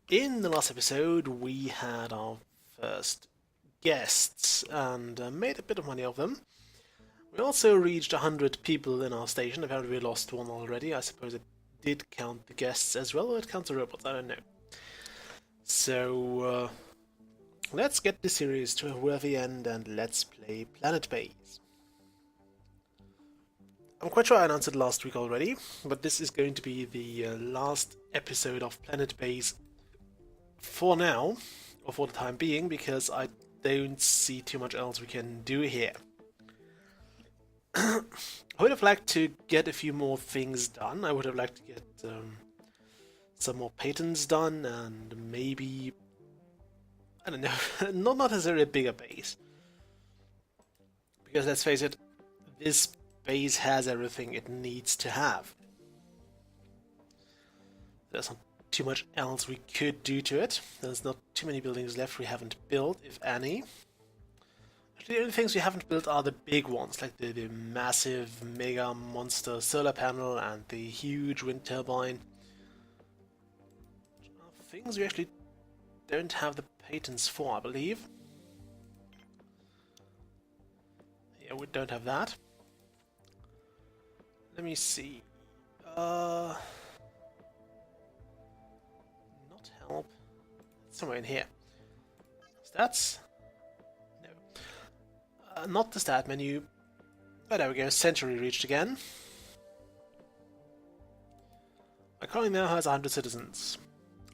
In the last episode, we had our first guests and made a bit of money off them. We also reached 100 people in our station. Apparently we lost one already. I suppose it did count the guests as well, or it counts the robots, I don't know. So, let's get the series to a worthy end and let's play Planetbase. I'm quite sure I announced it last week already, but this is going to be the last episode of Planetbase for now, or for the time being, because I don't see too much else we can do here. I would have liked to get a few more things done. I would have liked to get some more patents done, and maybe, I don't know, not necessarily a bigger base. Because let's face it, this base has everything it needs to have. There's not too much else we could do to it. There's not too many buildings left we haven't built, if any. Actually, the only things we haven't built are the big ones, like the massive mega monster solar panel and the huge wind turbine. Things we actually don't have the patents for, I believe. Yeah, we don't have that. Let me see. Not help. Somewhere in here. Stats? No. Not the stat menu. Oh, there we go. Century reached again. My colony now has 100 citizens.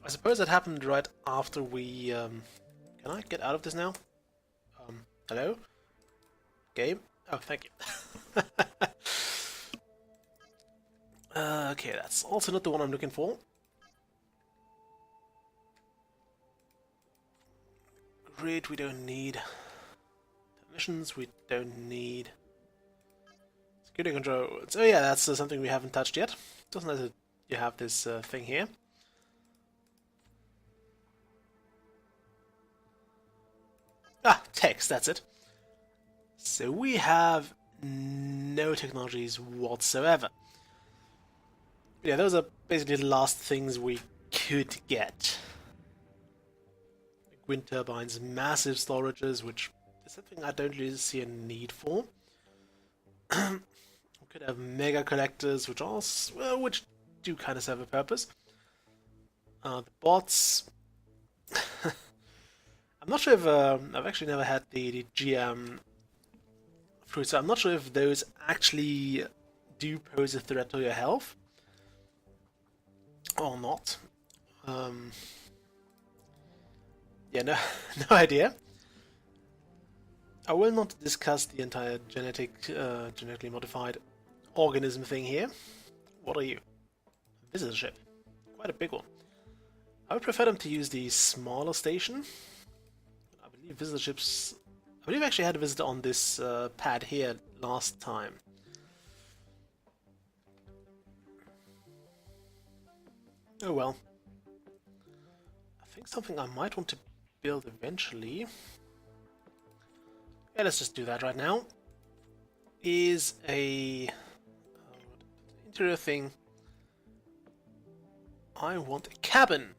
I suppose that happened right after we... Can I get out of this now? Hello? Game? Oh, thank you. Okay, that's also not the one I'm looking for. Grid we don't need. Missions we don't need. Security controls. Oh yeah, that's something we haven't touched yet. Doesn't matter. You have this thing here. Ah, text, that's it. So we have no technologies whatsoever. Yeah, those are basically the last things we could get. Wind turbines, massive storages, which is something I don't really see a need for. We could have mega collectors, which also, well, which do kind of serve a purpose. The bots. I'm not sure if I've actually never had the GM fruit, so I'm not sure if those actually do pose a threat to your health or not. Yeah, no, no idea. I will not discuss the entire genetically modified organism thing here. What are you? Visitor ship. Quite a big one. I would prefer them to use the smaller station. I believe visitor ships... I believe I actually had a visitor on this pad here last time. Oh well. I think something I might want to build eventually... Yeah, let's just do that right now. Is a interior thing. I want a cabin.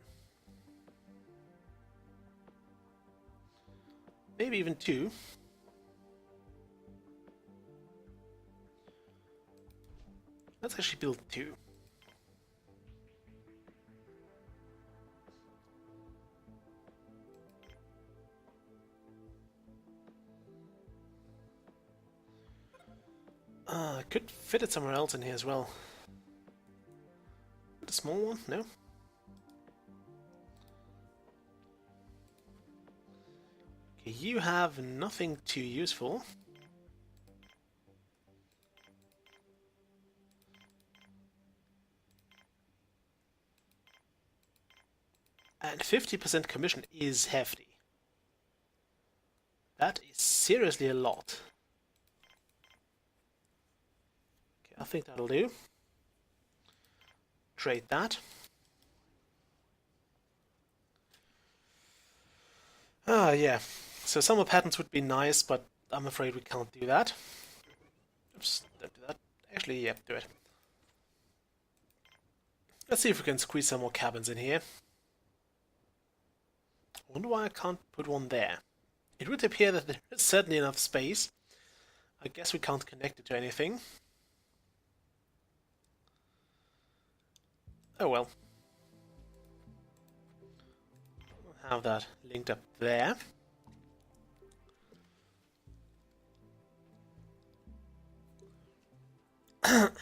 Maybe even two. Let's actually build two. I could fit it somewhere else in here as well. A small one? No? Okay, you have nothing too useful. And 50% commission is hefty. That is seriously a lot. I think that'll do. Trade that. Ah, yeah. So some more patents would be nice, but I'm afraid we can't do that. Oops, don't do that. Actually, yeah, do it. Let's see if we can squeeze some more cabins in here. I wonder why I can't put one there. It would appear that there is certainly enough space. I guess we can't connect it to anything. Oh well. I'll have that linked up there.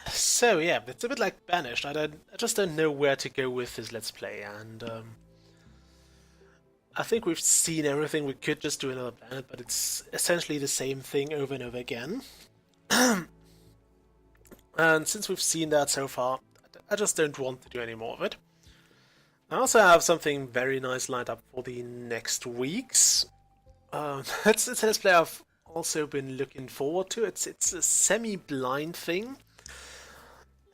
So yeah, it's a bit like Banished. I just don't know where to go with this Let's Play, and I think we've seen everything. We could just do another planet, but it's essentially the same thing over and over again. And since we've seen that so far, I just don't want to do any more of it. I also have something very nice lined up for the next weeks. It's a Let's Play I've also been looking forward to. It's a semi-blind thing.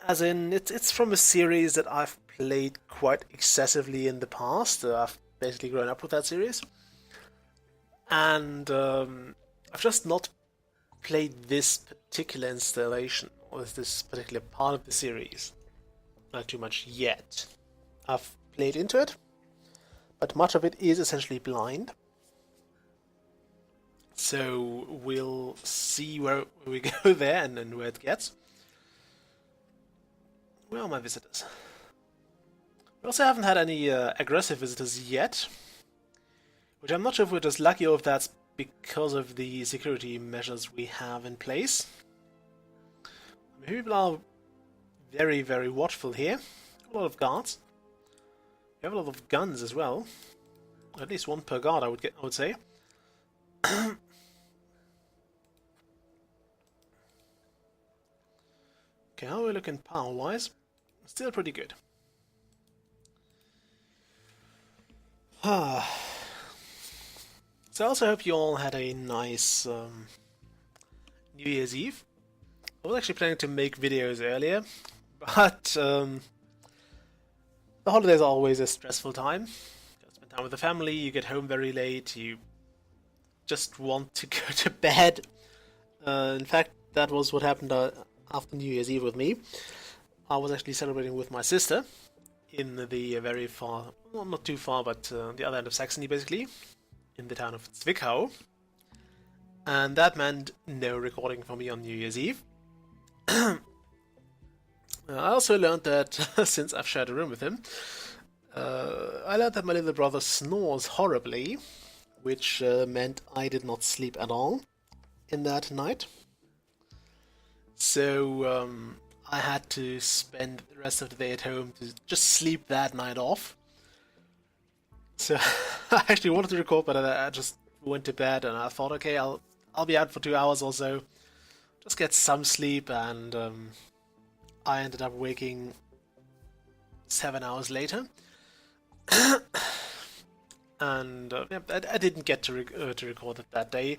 As in, it's from a series that I've played quite excessively in the past. I've basically grown up with that series. And I've just not played this particular installation, or this particular part of the series. Not too much yet. I've played into it, but much of it is essentially blind. So we'll see where we go there and where it gets. Where are my visitors? We also haven't had any aggressive visitors yet, which I'm not sure if we're just lucky or if that's because of the security measures we have in place. I mean, people are very, very watchful here. A lot of guards. We have a lot of guns as well. At least one per guard, I would say. Okay, how are we looking power-wise? Still pretty good. So I also hope you all had a nice New Year's Eve. I was actually planning to make videos earlier, but the holidays are always a stressful time. You spend time with the family, you get home very late, you just want to go to bed. In fact, that was what happened after New Year's Eve with me. I was actually celebrating with my sister in the very far, well, not too far, but the other end of Saxony, basically, in the town of Zwickau. And that meant no recording for me on New Year's Eve. I also learned that, since I've shared a room with him, I learned that my little brother snores horribly, which meant I did not sleep at all in that night. So I had to spend the rest of the day at home to just sleep that night off. So I actually wanted to record, but I just went to bed and I thought, okay, I'll be out for 2 hours or so, just get some sleep, and I ended up waking 7 hours later. And yeah, I didn't get to record it that day.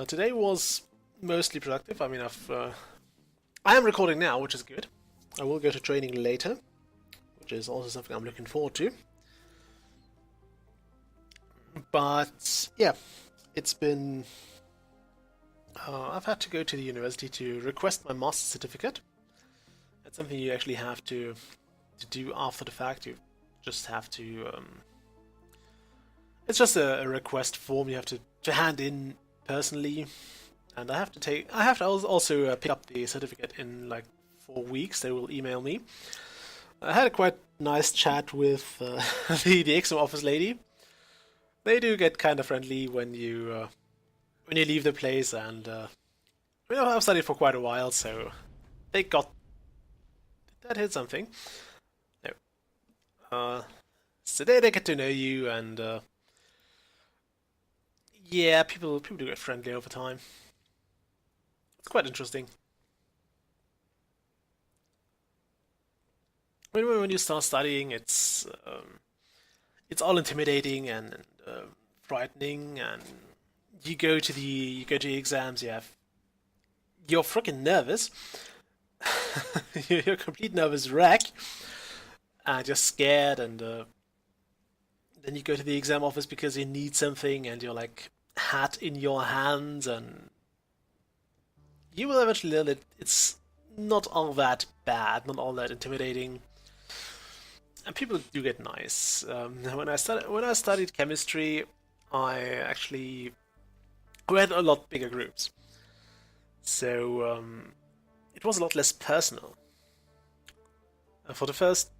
Today was mostly productive. I mean, I am recording now, which is good. I will go to training later, which is also something I'm looking forward to. But yeah, it's been... I've had to go to the university to request my master's certificate. That's something you actually have to do after the fact. You just have to... it's just a request form you have to hand in personally. And I have to also pick up the certificate in like 4 weeks. They will email me. I had a quite nice chat with the exam office lady. They do get kind of friendly when you leave the place, and I've studied for quite a while, so they got... Did that hit something? No. So they get to know you, and yeah, people do get friendly over time. It's quite interesting. When you start studying, it's all intimidating and frightening, and you go to the exams. You're freaking nervous. You're a complete nervous wreck, and you're scared, and then you go to the exam office because you need something, and you're like hat in your hands, and you will eventually learn that it's not all that bad, not all that intimidating. And people do get nice. When I studied chemistry, I actually we had a lot bigger groups, so it was a lot less personal. For the first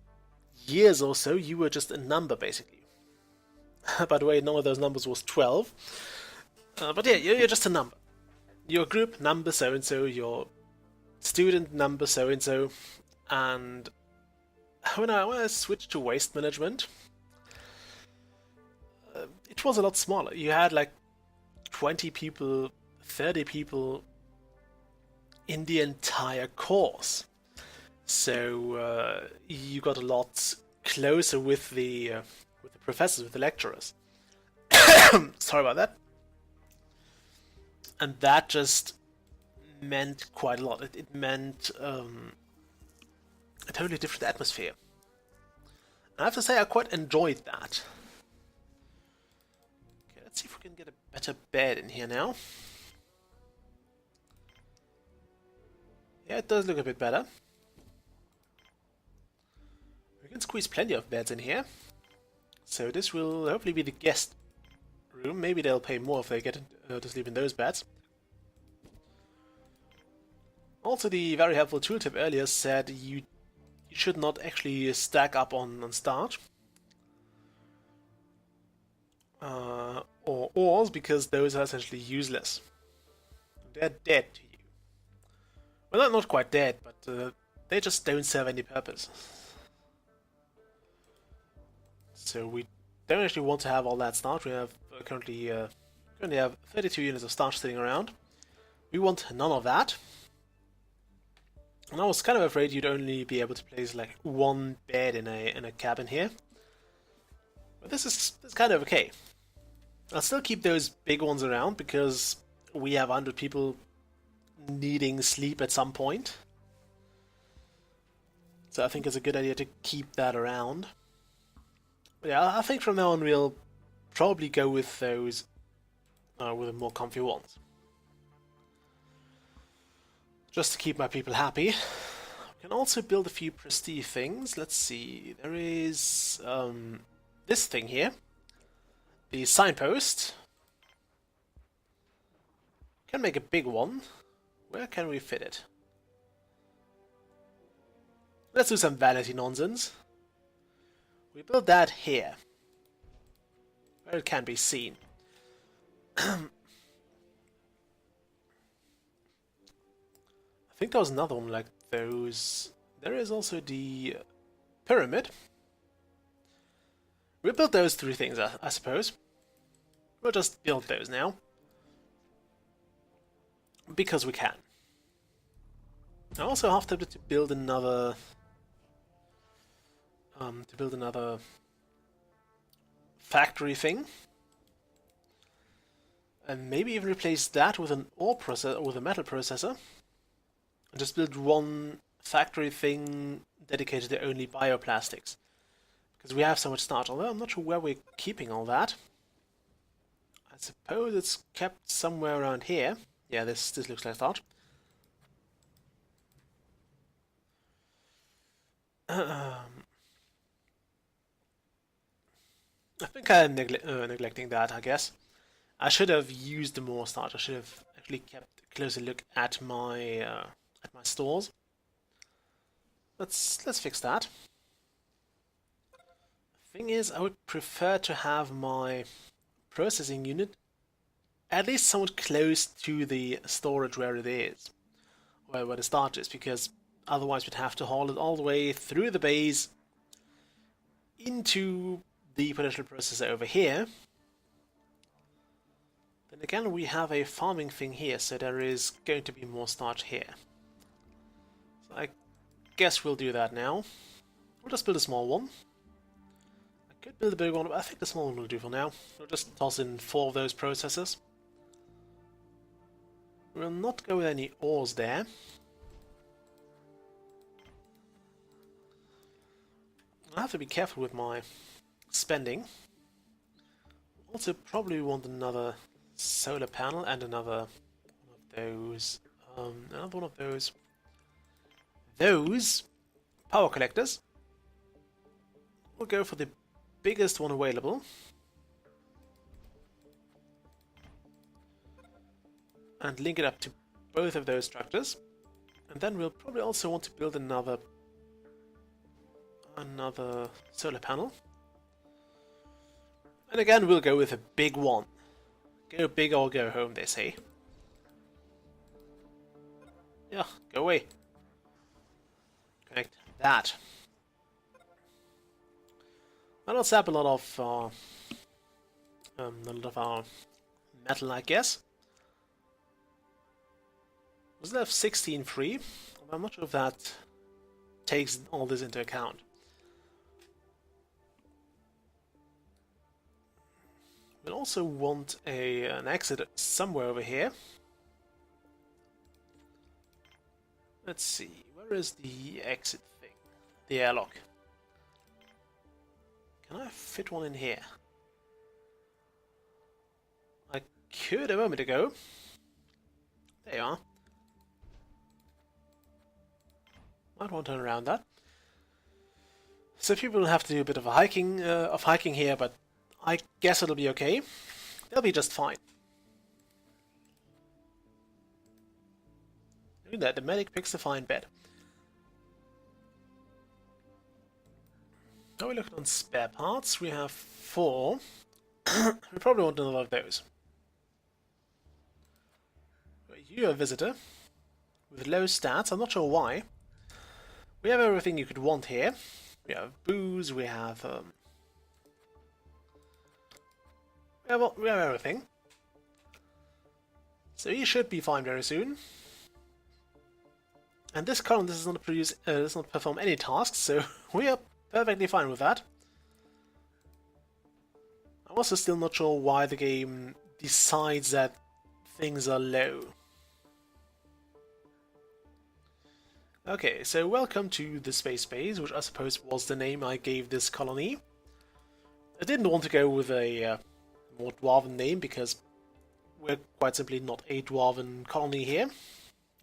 years or so, you were just a number basically. By the way, none of those numbers was 12. But yeah, you're just a number. Your group number so and so, your student number so and so, and when I switched to waste management, it was a lot smaller. You had like 20 people, 30 people in the entire course. So you got a lot closer with the professors, with the lecturers. Sorry about that. And that just meant quite a lot. It meant a totally different atmosphere. And I have to say, I quite enjoyed that. Okay, let's see if we can get a better bed in here now. Yeah, it does look a bit better. We can squeeze plenty of beds in here. So this will hopefully be the guest room. Maybe they'll pay more if they get to sleep in those beds. Also, the very helpful tooltip earlier said you should not actually stack up on starch or ores, because those are essentially useless. They're dead to you. Well, they're not quite dead, but they just don't serve any purpose. So we don't actually want to have all that starch. We have currently have 32 units of starch sitting around. We want none of that. And I was kind of afraid you'd only be able to place like one bed in a cabin here. But this is kind of okay. I'll still keep those big ones around because we have 100 people needing sleep at some point. So I think it's a good idea to keep that around. But yeah, I think from now on we'll probably go with those with the more comfy ones. Just to keep my people happy. We can also build a few prestige things. Let's see, there is this thing here. The signpost. Can make a big one. Where can we fit it? Let's do some vanity nonsense. We build that here, where it can be seen. I think there was another one like those. There is also the pyramid. We'll build those three things, I suppose. We'll just build those now. Because we can. I also have to build another... factory thing. And maybe even replace that with an ore processor, with a metal processor. And just build one factory thing dedicated to only bioplastics. Because we have so much starch, although I'm not sure where we're keeping all that. I suppose it's kept somewhere around here. Yeah, this looks like starch. I think I'm neglecting that, I guess. I should have used more starch. I should have actually kept a closer look at my stores. Let's fix that. Thing is, I would prefer to have my processing unit at least somewhat close to the storage where it is, where the starch is, because otherwise we'd have to haul it all the way through the base into the potential processor over here. Then again, we have a farming thing here, so there is going to be more starch here. So I guess we'll do that now. We'll just build a small one. I could build a big one, but I think the small one will do for now. We'll just toss in 4 of those processors. We'll not go with any ores there. I have to be careful with my spending. Also probably want another solar panel and another one of those power collectors. we'll go for the biggest one available. And link it up to both of those structures. And then we'll probably also want to build another solar panel. And again, we'll go with a big one. Go big or go home, they say. Yeah, go away. Connect that. That'll sap a lot of our metal, I guess. Was left 16 free. I'm not sure if that takes all this into account. We'll also want an exit somewhere over here. Let's see, where is the exit thing? The airlock. Can I fit one in here? I could a moment ago. There you are. Might want to turn around that. So people will have to do a bit of hiking here, but I guess it'll be okay. They'll be just fine. Look at that, the medic picks a fine bed. Now we're looking on spare parts. We have 4. We probably want another of those. You're a visitor with low stats. I'm not sure why. We have everything you could want here. We have booze. We have everything. So he should be fine very soon. And this column does not perform any tasks, so we are perfectly fine with that. I'm also still not sure why the game decides that things are low. Okay, so welcome to the space base, which I suppose was the name I gave this colony. I didn't want to go with a more dwarven name because we're quite simply not a dwarven colony here.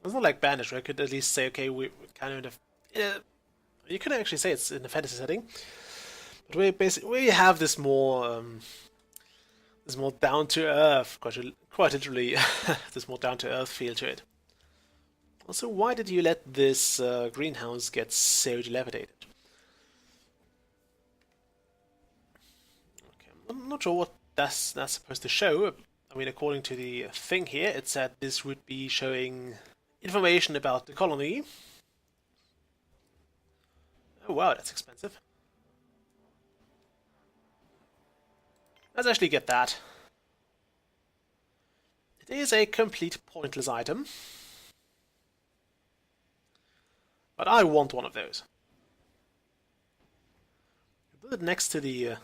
It's not like Banish, where I could at least say, okay, we're kind of... you couldn't actually say it's in a fantasy setting, but we have this more down to earth, quite literally, this more down to earth feel to it. Also, why did you let this greenhouse get so dilapidated? Okay, I'm not sure what that's supposed to show. I mean, according to the thing here, it said this would be showing information about the colony. Oh wow, that's expensive. Let's actually get that. It is a complete pointless item. But I want one of those. Put it next to the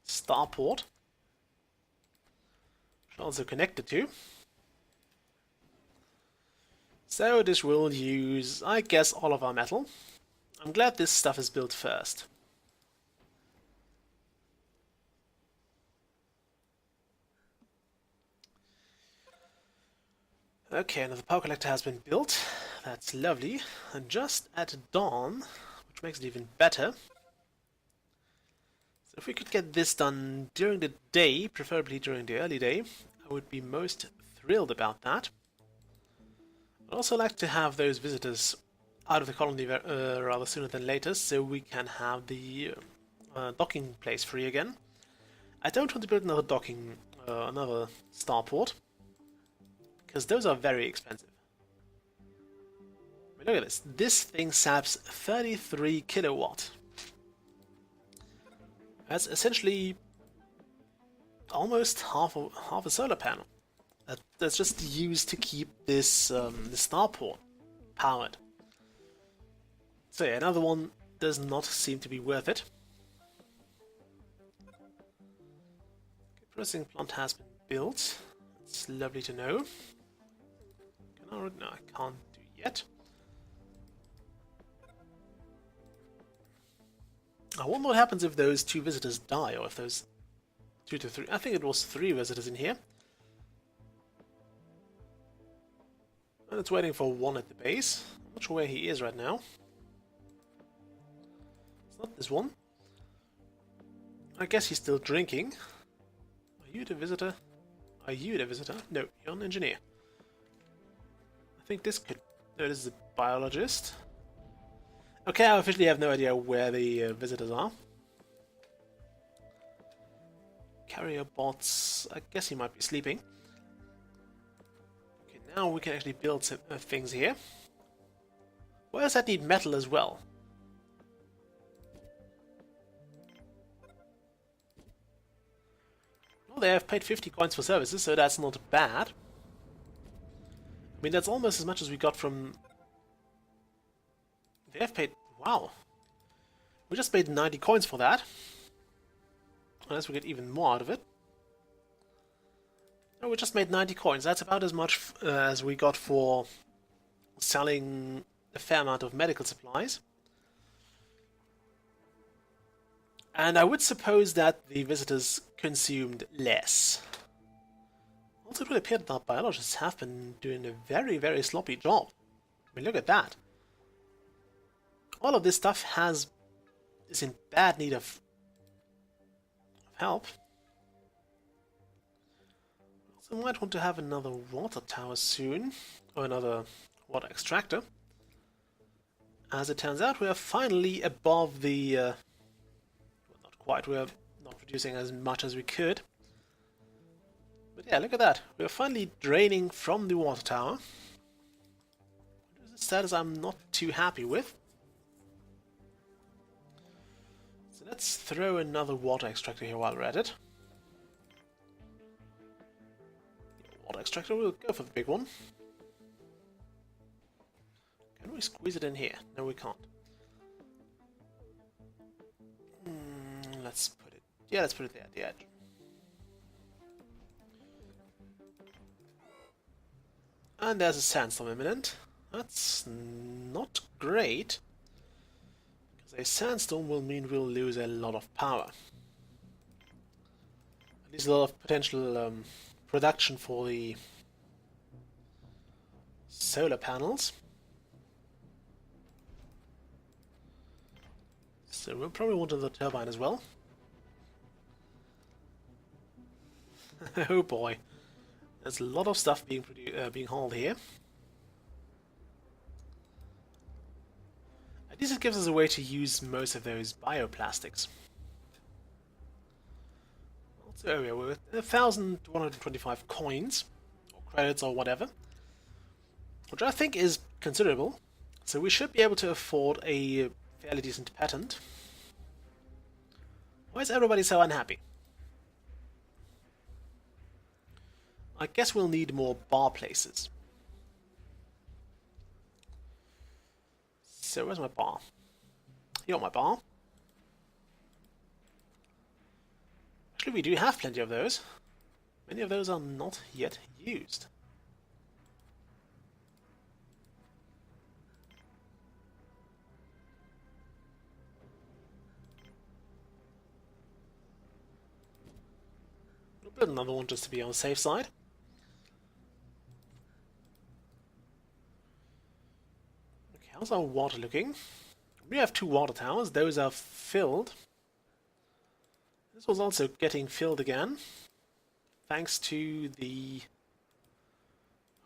starport, which also connected to. So this will use, I guess, all of our metal. I'm glad this stuff is built first. Okay, another power collector has been built. That's lovely. And just at dawn, which makes it even better. So if we could get this done during the day, preferably during the early day, I would be most thrilled about that. I'd also like to have those visitors out of the colony rather sooner than later, so we can have the docking place free again. I don't want to build another starport, because those are very expensive. I mean, look at this. This thing saps 33 kilowatt. That's essentially almost half a solar panel. That's just used to keep this the starport powered. So yeah, another one does not seem to be worth it. Okay, processing plant has been built. It's lovely to know. No, I can't do yet. I wonder what happens if those 2 visitors die, or if those 2 to 3... I think it was 3 visitors in here. And it's waiting for 1 at the base. I'm not sure where he is right now. It's not this one. I guess he's still drinking. Are you the visitor? Are you the visitor? No, you're an engineer. I think this could... No, this is a biologist. Okay, I officially have no idea where the visitors are. Carrier bots... I guess he might be sleeping. Okay, now we can actually build some things here. Why does that need metal as well? Well, they have paid 50 coins for services, so that's not bad. I mean, that's almost as much as we got from... They have paid... Wow. We just paid 90 coins for that. Unless we get even more out of it. No, we just made 90 coins. That's about as much as we got for selling a fair amount of medical supplies. And I would suppose that the visitors consumed less. Also, it would appear that our biologists have been doing a very, very sloppy job. I mean, look at that. All of this stuff is in bad need of help. So we might want to have another water tower soon, or another water extractor. As it turns out, we are finally above the... well, not quite, we are not producing as much as we could. But yeah, look at that. We are finally draining from the water tower. This is a status I'm not too happy with. So let's throw another water extractor here while we're at it. Water extractor, we'll go for the big one. Can we squeeze it in here? No, we can't. Let's put it... Yeah, let's put it there at the edge. And there's a sandstorm imminent. That's not great. Because a sandstorm will mean we'll lose a lot of power. At least a lot of potential production for the solar panels. So we'll probably want another turbine as well. Oh boy. There's a lot of stuff being hauled here. At least it gives us a way to use most of those bioplastics. Also, yeah, we're at 1,125 coins, or credits, or whatever, which I think is considerable. So we should be able to afford a fairly decent patent. Why is everybody so unhappy? I guess we'll need more bar places. So where's my bar? You're my bar. Actually, we do have plenty of those. Many of those are not yet used. We'll build another one just to be on the safe side. How's our water looking? We have 2 water towers. Those are filled. This was also getting filled again. Thanks to the...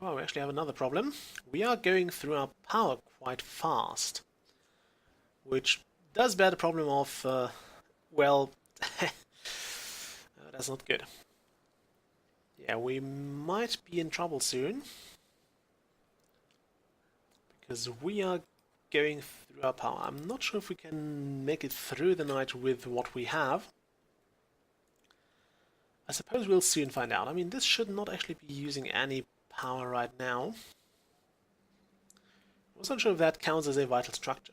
Oh, we actually have another problem. We are going through our power quite fast. Which does bear the problem of... well... that's not good. Yeah, we might be in trouble soon. Because we are going through our power. I'm not sure if we can make it through the night with what we have. I suppose we'll soon find out. I mean, this should not actually be using any power right now. I was not sure if that counts as a vital structure.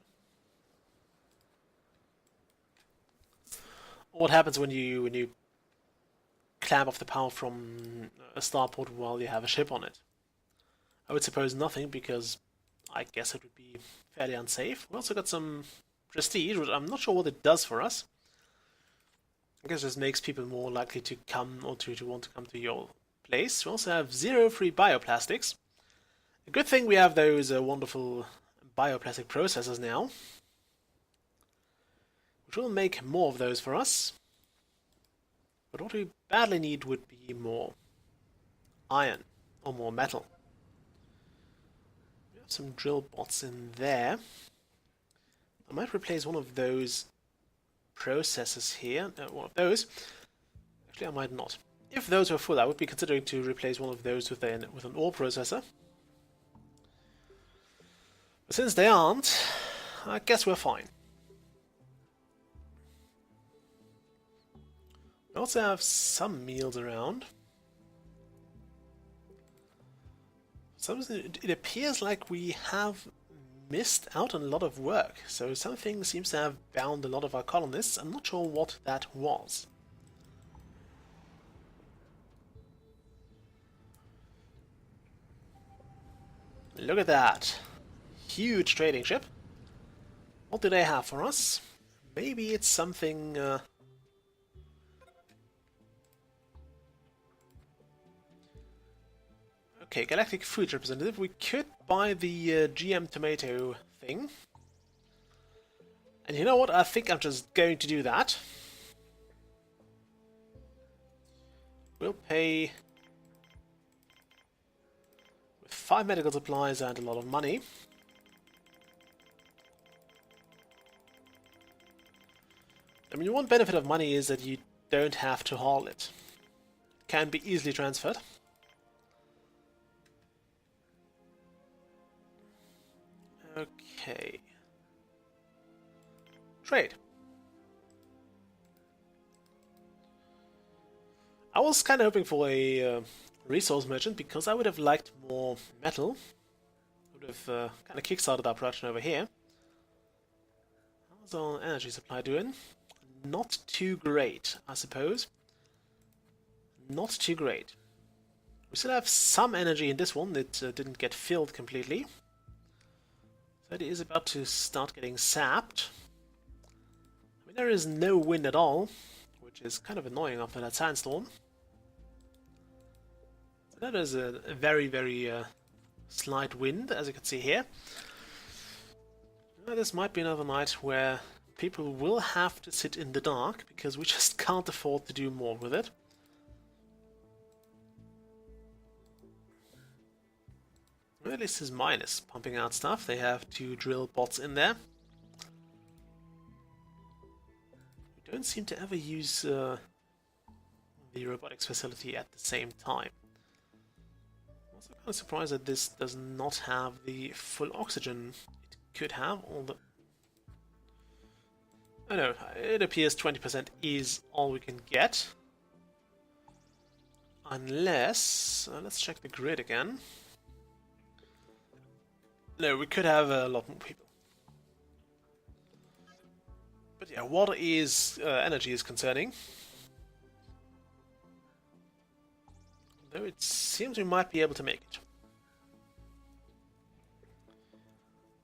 Or what happens when you clamp off the power from a starport while you have a ship on it? I would suppose nothing, because I guess it would be fairly unsafe. We also got some prestige, which I'm not sure what it does for us. I guess it just makes people more likely to come, or to want to come to your place. We also have 0 free bioplastics. A good thing we have those wonderful bioplastic processors now, which will make more of those for us. But what we badly need would be more iron or more metal. We have some drill bots in there. I might replace one of those processors here. No, one of those. Actually, I might not. If those were full, I would be considering to replace one of those with an ore processor. But since they aren't, I guess we're fine. We also have some meals around. It appears like we have missed out on a lot of work, so something seems to have bound a lot of our colonists. I'm not sure what that was. Look at that. Huge trading ship. What do they have for us? Maybe it's something... Okay, Galactic Food Representative. We could buy the GM Tomato thing. And you know what? I think I'm just going to do that. We'll pay... with 5 medical supplies and a lot of money. I mean, one benefit of money is that you don't have to haul it. It can be easily transferred. Okay. Trade. I was kind of hoping for a resource merchant because I would have liked more metal. Would have kind of kickstarted our production over here. How's our energy supply doing? Not too great, I suppose. Not too great. We still have some energy in this one that didn't get filled completely. So it is about to start getting sapped. I mean, there is no wind at all, which is kind of annoying after that sandstorm. So that is a very, very slight wind, as you can see here. Now, this might be another night where people will have to sit in the dark, because we just can't afford to do more with it. Well, at least his mine is pumping out stuff. They have 2 drill bots in there. We don't seem to ever use the robotics facility at the same time. I'm also kind of surprised that this does not have the full oxygen it could have. Oh no, it appears 20% is all we can get. Unless... let's check the grid again. No, we could have a lot more people. But yeah, water is... energy is concerning. Though it seems we might be able to make it.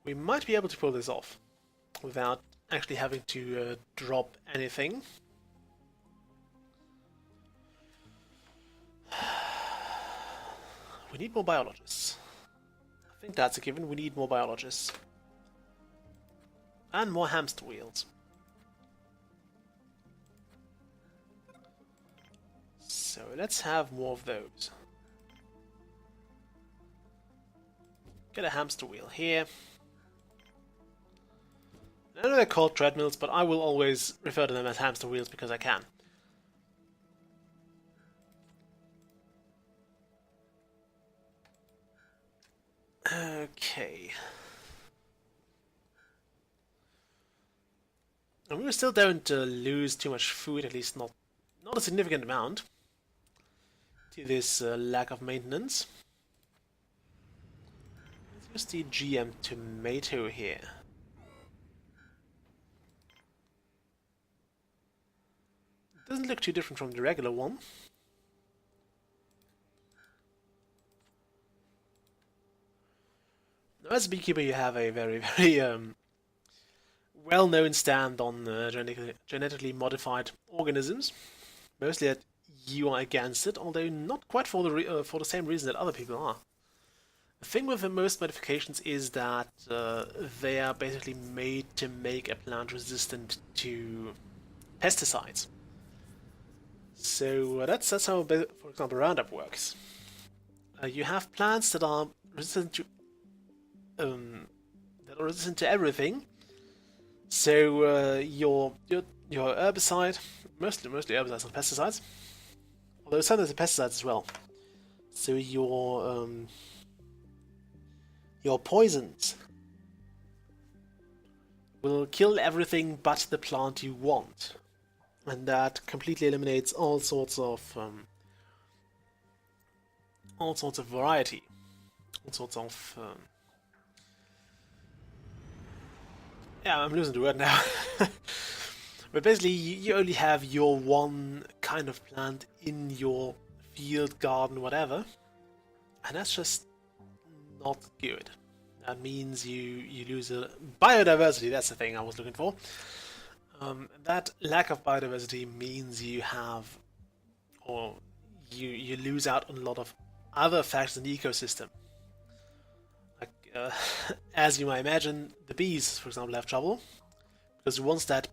We might be able to pull this off without actually having to drop anything. We need more biologists. I think that's a given. We need more biologists. And more hamster wheels. So let's have more of those. Get a hamster wheel here. I know they're called treadmills, but I will always refer to them as hamster wheels because I can. Okay. And we still don't lose too much food, at least not a significant amount, to this lack of maintenance. Let's use the GM Tomato here. It doesn't look too different from the regular one. As a beekeeper, you have a very, very well-known stand on genetically modified organisms. Mostly that you are against it, although not quite for the same reason that other people are. The thing with the most modifications is that they are basically made to make a plant resistant to pesticides. So that's how, for example, Roundup works. You have plants that are resistant to everything. So your herbicide, mostly herbicides and pesticides, although sometimes the pesticides as well. So your poisons will kill everything but the plant you want, and that completely eliminates all sorts of variety, all sorts of yeah, I'm losing the word now. But basically, you only have your one kind of plant in your field, garden, whatever, and that's just not good. That means you lose a biodiversity. That's the thing I was looking for. That lack of biodiversity means you have, or you lose out on a lot of other factors in the ecosystem. Like, as you might imagine, the bees, for example, have trouble because once that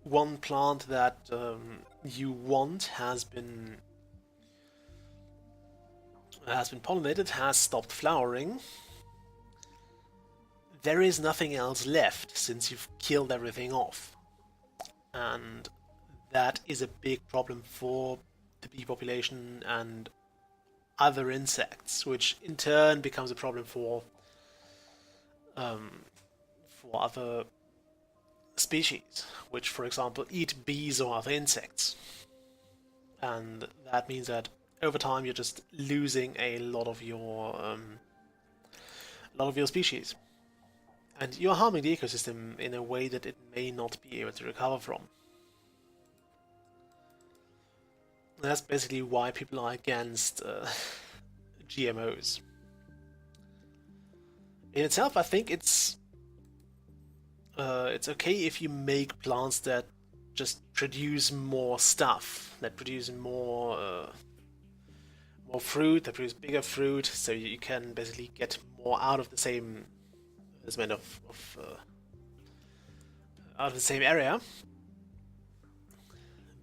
one plant that you want has been pollinated, has stopped flowering, there is nothing else left since you've killed everything off. And that is a big problem for the bee population and other insects, which in turn becomes a problem for other species, which, for example, eat bees or other insects. And that means that over time you're just losing a lot of your species, and you're harming the ecosystem in a way that it may not be able to recover from. And that's basically why people are against GMOs. In itself, I think it's okay if you make plants that just produce more stuff, that produce more fruit, that produce bigger fruit, so you can basically get more out of the same out of the same area.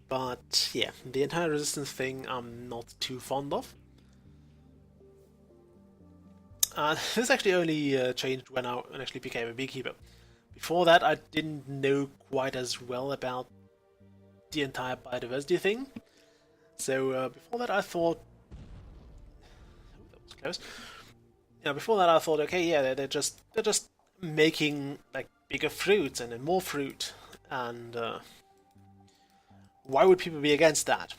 But yeah, the entire resistance thing I'm not too fond of. This actually only changed when I actually became a beekeeper. Before that, I didn't know quite as well about the entire biodiversity thing. So before that, I thought, that was close. Yeah, before that, I thought, okay, yeah, they're just making like bigger fruits and then more fruit, and why would people be against that?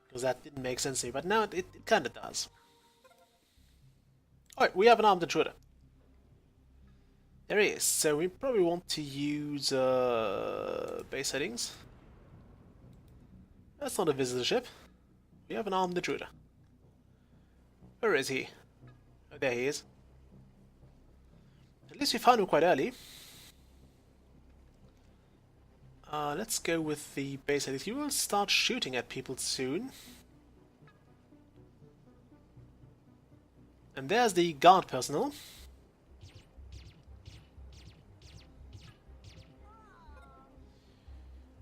Because that didn't make sense to me, but now it kind of does. Alright, we have an armed intruder. There he is. So we probably want to use base settings. That's not a visitor ship. We have an armed intruder. Where is he? Oh, there he is. At least we found him quite early. Let's go with the base settings. You will start shooting at people soon. And there's the guard personnel.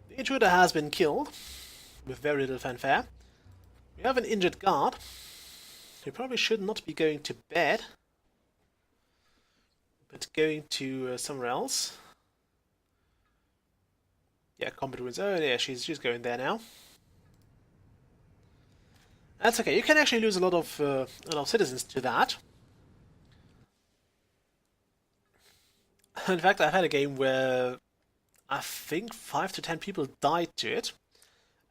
The intruder has been killed, with very little fanfare. We have an injured guard, who probably should not be going to bed, but going to somewhere else. Yeah, combat wounds. Oh yeah, she's going there now. That's okay. You can actually lose a lot of citizens to that. In fact, I've had a game where I think 5 to 10 people died to it.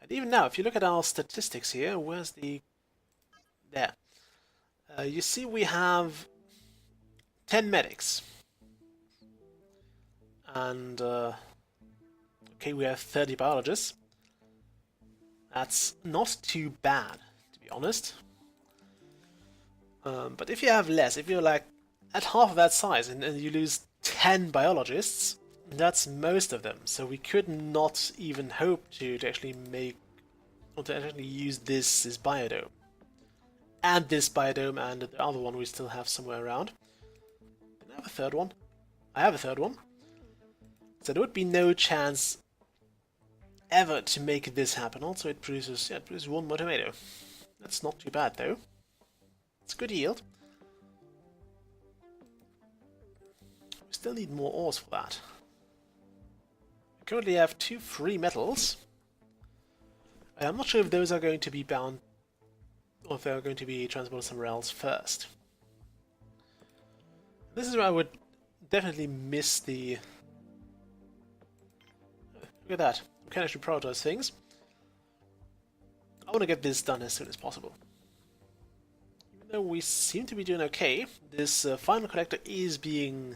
And even now, if you look at our statistics here, where's the... There. You see we have 10 medics. And, okay, we have 30 biologists. That's not too bad, to be honest. But if you have less, if you're like at half of that size and you lose 10 biologists, that's most of them. So we could not even hope to actually make, or to actually use this biodome. And this biodome and the other one we still have somewhere around. Did I have a third one? I have a third one. So there would be no chance forever to make this happen. Also, it produces, yeah, it produces one more tomato. That's not too bad, though. It's a good yield. We still need more ores for that. We currently have 2 free metals. I'm not sure if those are going to be bound, or if they're going to be transported somewhere else first. This is where I would definitely miss the... Look at that. We can actually prioritize things. I want to get this done as soon as possible. Even though we seem to be doing okay, this final collector is being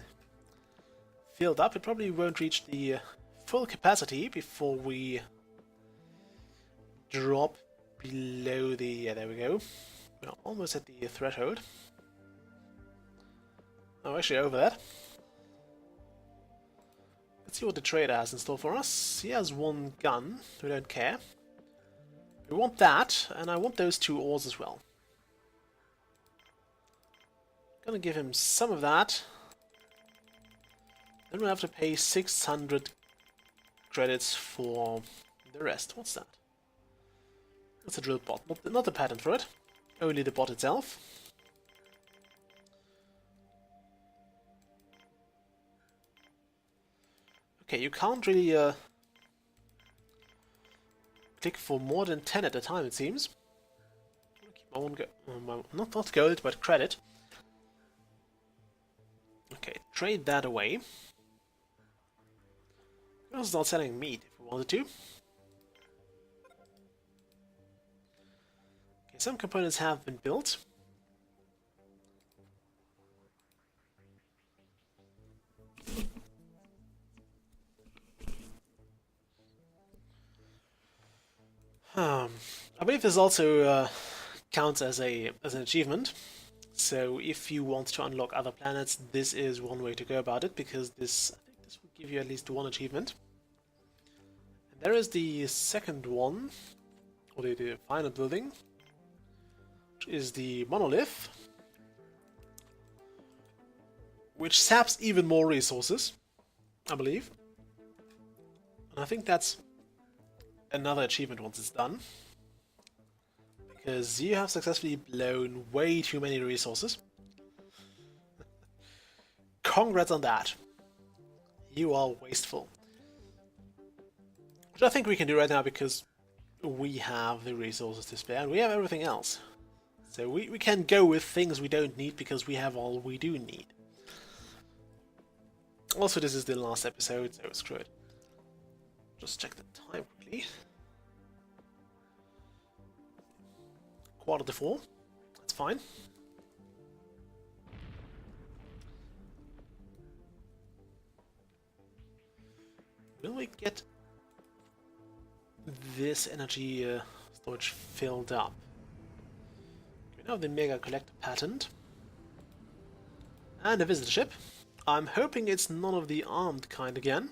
filled up. It probably won't reach the full capacity before we drop below the... yeah, there we go. We're almost at the threshold. Oh, actually over that. Let's see what the trader has in store for us. He has 1 gun. We don't care. We want that, and I want those 2 ores as well. Gonna give him some of that. Then we'll have to pay 600 credits for the rest. What's that? That's a drill bot. Not the patent for it. Only the bot itself. Okay, you can't really click for more than 10 at a time, it seems. Keep my own not gold, but credit. Okay, trade that away. We can start selling meat if we wanted to. Okay, some components have been built. I believe this also counts as an achievement. So if you want to unlock other planets, this is one way to go about it, because I think this will give you at least 1 achievement. And there is the second one, or the final building, which is the monolith, which saps even more resources, I believe. And I think that's another achievement once it's done, because you have successfully blown way too many resources. Congrats on that. You are wasteful. Which I think we can do right now because we have the resources to spare and we have everything else. So we can go with things we don't need because we have all we do need. Also, this is the last episode, so screw it. Just check the time quickly. 3:45. That's fine. Will we get this energy storage filled up? We now have the Mega Collector patent. And a visitor ship. I'm hoping it's none of the armed kind again.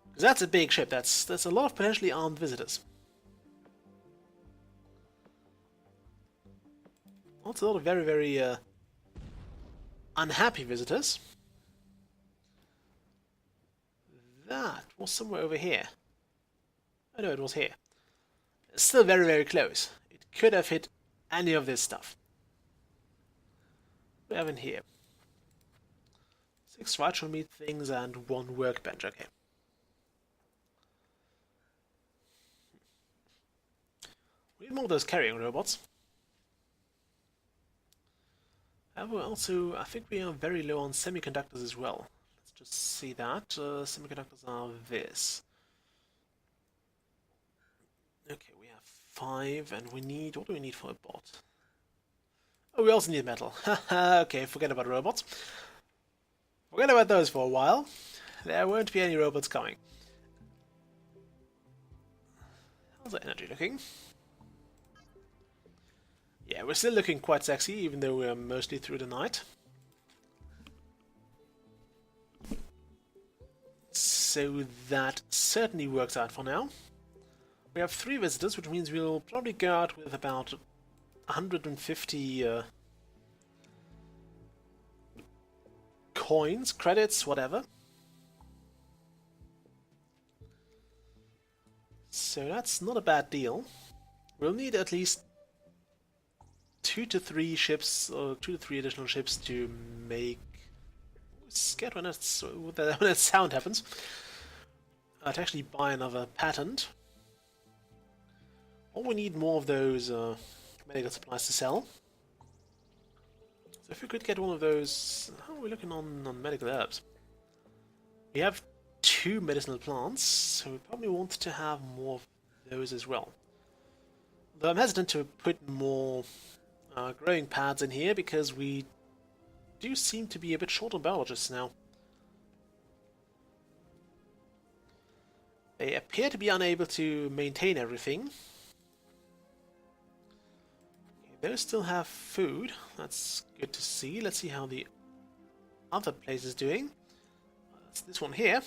Because that's a big ship. That's a lot of potentially armed visitors. Also a lot of very, very unhappy visitors. That was somewhere over here. Oh no, it was here. Still very, very close. It could have hit any of this stuff. What do we have in here? 6 virtual meat things and 1 workbench, okay. We need more of those carrying robots. However, also, I think we are very low on semiconductors as well. Let's just see that. Semiconductors are this. Okay, we have 5, and we need... what do we need for a bot? Oh, we also need metal. Okay, forget about robots. Forget about those for a while. There won't be any robots coming. How's the energy looking? Yeah, we're still looking quite sexy, even though we're mostly through the night. So that certainly works out for now. We have 3 visitors, which means we'll probably go out with about 150 coins, credits, whatever. So that's not a bad deal. We'll need at least 2 to 3 ships, or 2 to 3 additional ships to make... Scared when that sound happens. To actually buy another patent. Or we need more of those medical supplies to sell. So if we could get one of those... How are we looking on medical herbs? We have 2 medicinal plants, so we probably want to have more of those as well. Though I'm hesitant to put more growing pads in here because we do seem to be a bit short on biologists now. They appear to be unable to maintain everything. Okay, those still have food. That's good to see. Let's see how the other place is doing. That's this one here.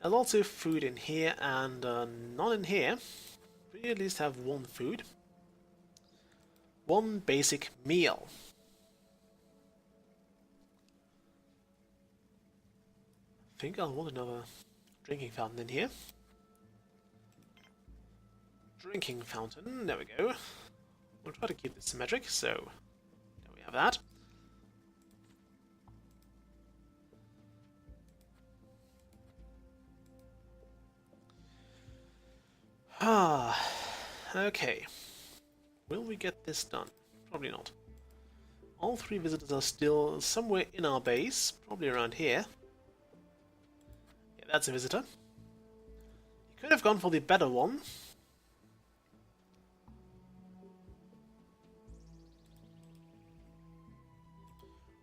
There's also food in here and none in here. We at least have 1 food. 1 basic meal. I think I'll want another drinking fountain in here. Drinking fountain, there we go. We'll try to keep this symmetric, so there we have that. Okay. Will we get this done? Probably not. All 3 visitors are still somewhere in our base, probably around here. Yeah, that's a visitor. You could have gone for the better one.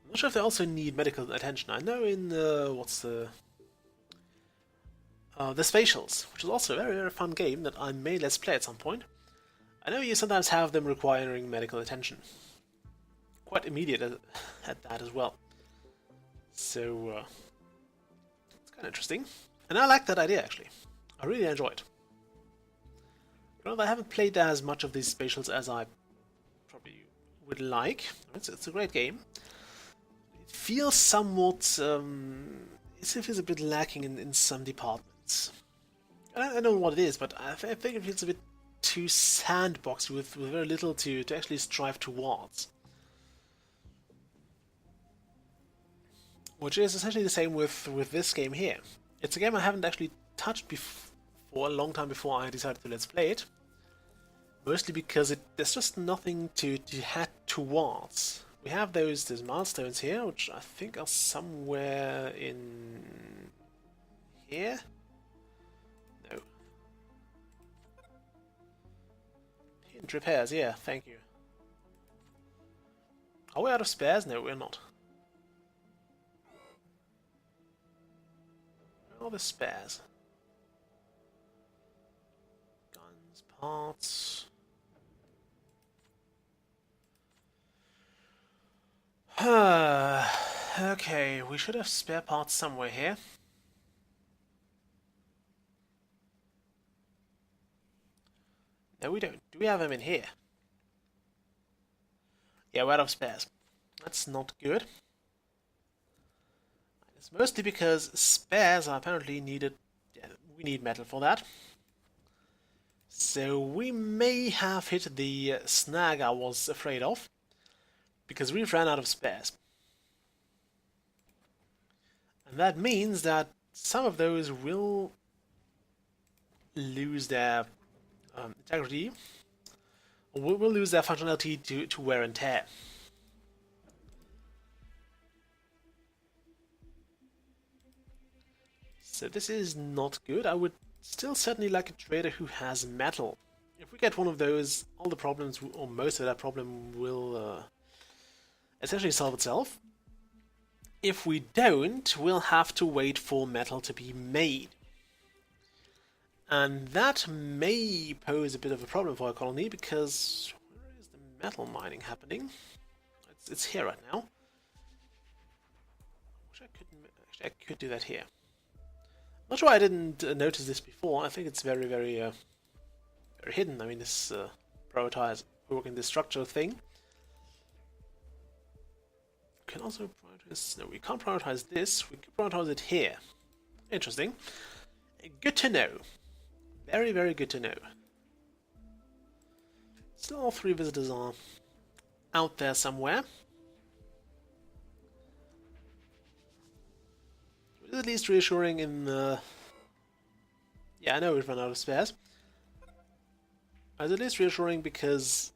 I'm not sure if they also need medical attention. I know in what's the Spatials, which is also a very, very fun game that I may let's play at some point. I know you sometimes have them requiring medical attention. Quite immediate at that as well. So, it's kind of interesting. And I like that idea, actually. I really enjoy it. Well, I haven't played as much of these Spatials as I probably would like. It's a great game. It feels somewhat... it feels a bit lacking in some departments. I don't know what it is, but I think it feels a bit too sandboxy with very little to actually strive towards. Which is essentially the same with this game here. It's a game I haven't actually touched for a long time before I decided to let's play it. Mostly because there's just nothing to head towards. We have those milestones here, which I think are somewhere in here. No. Hidden repairs, yeah, thank you. Are we out of spares? No, we're not. Where are the spares? Guns, parts... Okay, we should have spare parts somewhere here. No, we don't. Do we have them in here? Yeah, we're out of spares. That's not good. It's mostly because spares are apparently needed. Yeah, we need metal for that. So we may have hit the snag I was afraid of. Because we've ran out of spares. And that means that some of those will lose their integrity, or will lose their functionality to wear and tear. So this is not good. I would still certainly like a trader who has metal. If we get one of those, all the problems, or most of that problem, will essentially solve itself. If we don't, we'll have to wait for metal to be made. And that may pose a bit of a problem for our colony, because where is the metal mining happening? It's here right now. I could do that here. Not sure I didn't notice this before. I think it's very, very, very hidden. I mean, this prioritize working this structural thing. We can also prioritize... No, we can't prioritize this. We can prioritize it here. Interesting. Good to know. Very, very good to know. Still all 3 visitors are out there somewhere. It's at least reassuring in the... Yeah, I know we've run out of spares. It's at least reassuring because...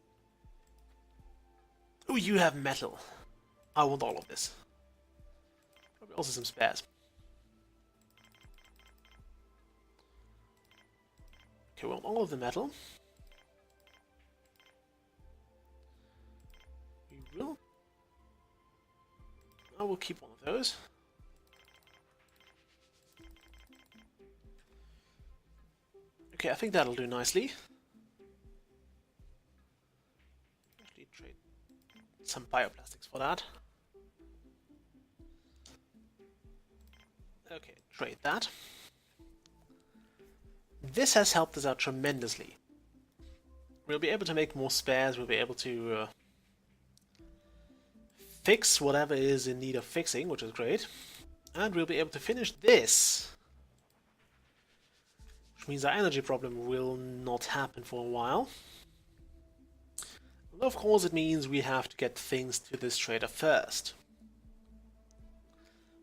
Oh, you have metal. I want all of this. Probably also some spares. Okay, we want all of the metal. We will... I will keep one of those. Okay, I think that'll do nicely. Actually, trade some bioplastics for that. Okay, trade that. This has helped us out tremendously. We'll be able to make more spares, we'll be able to fix whatever is in need of fixing, which is great. And we'll be able to finish this. Which means our energy problem will not happen for a while. Although of course it means we have to get things to this trader first.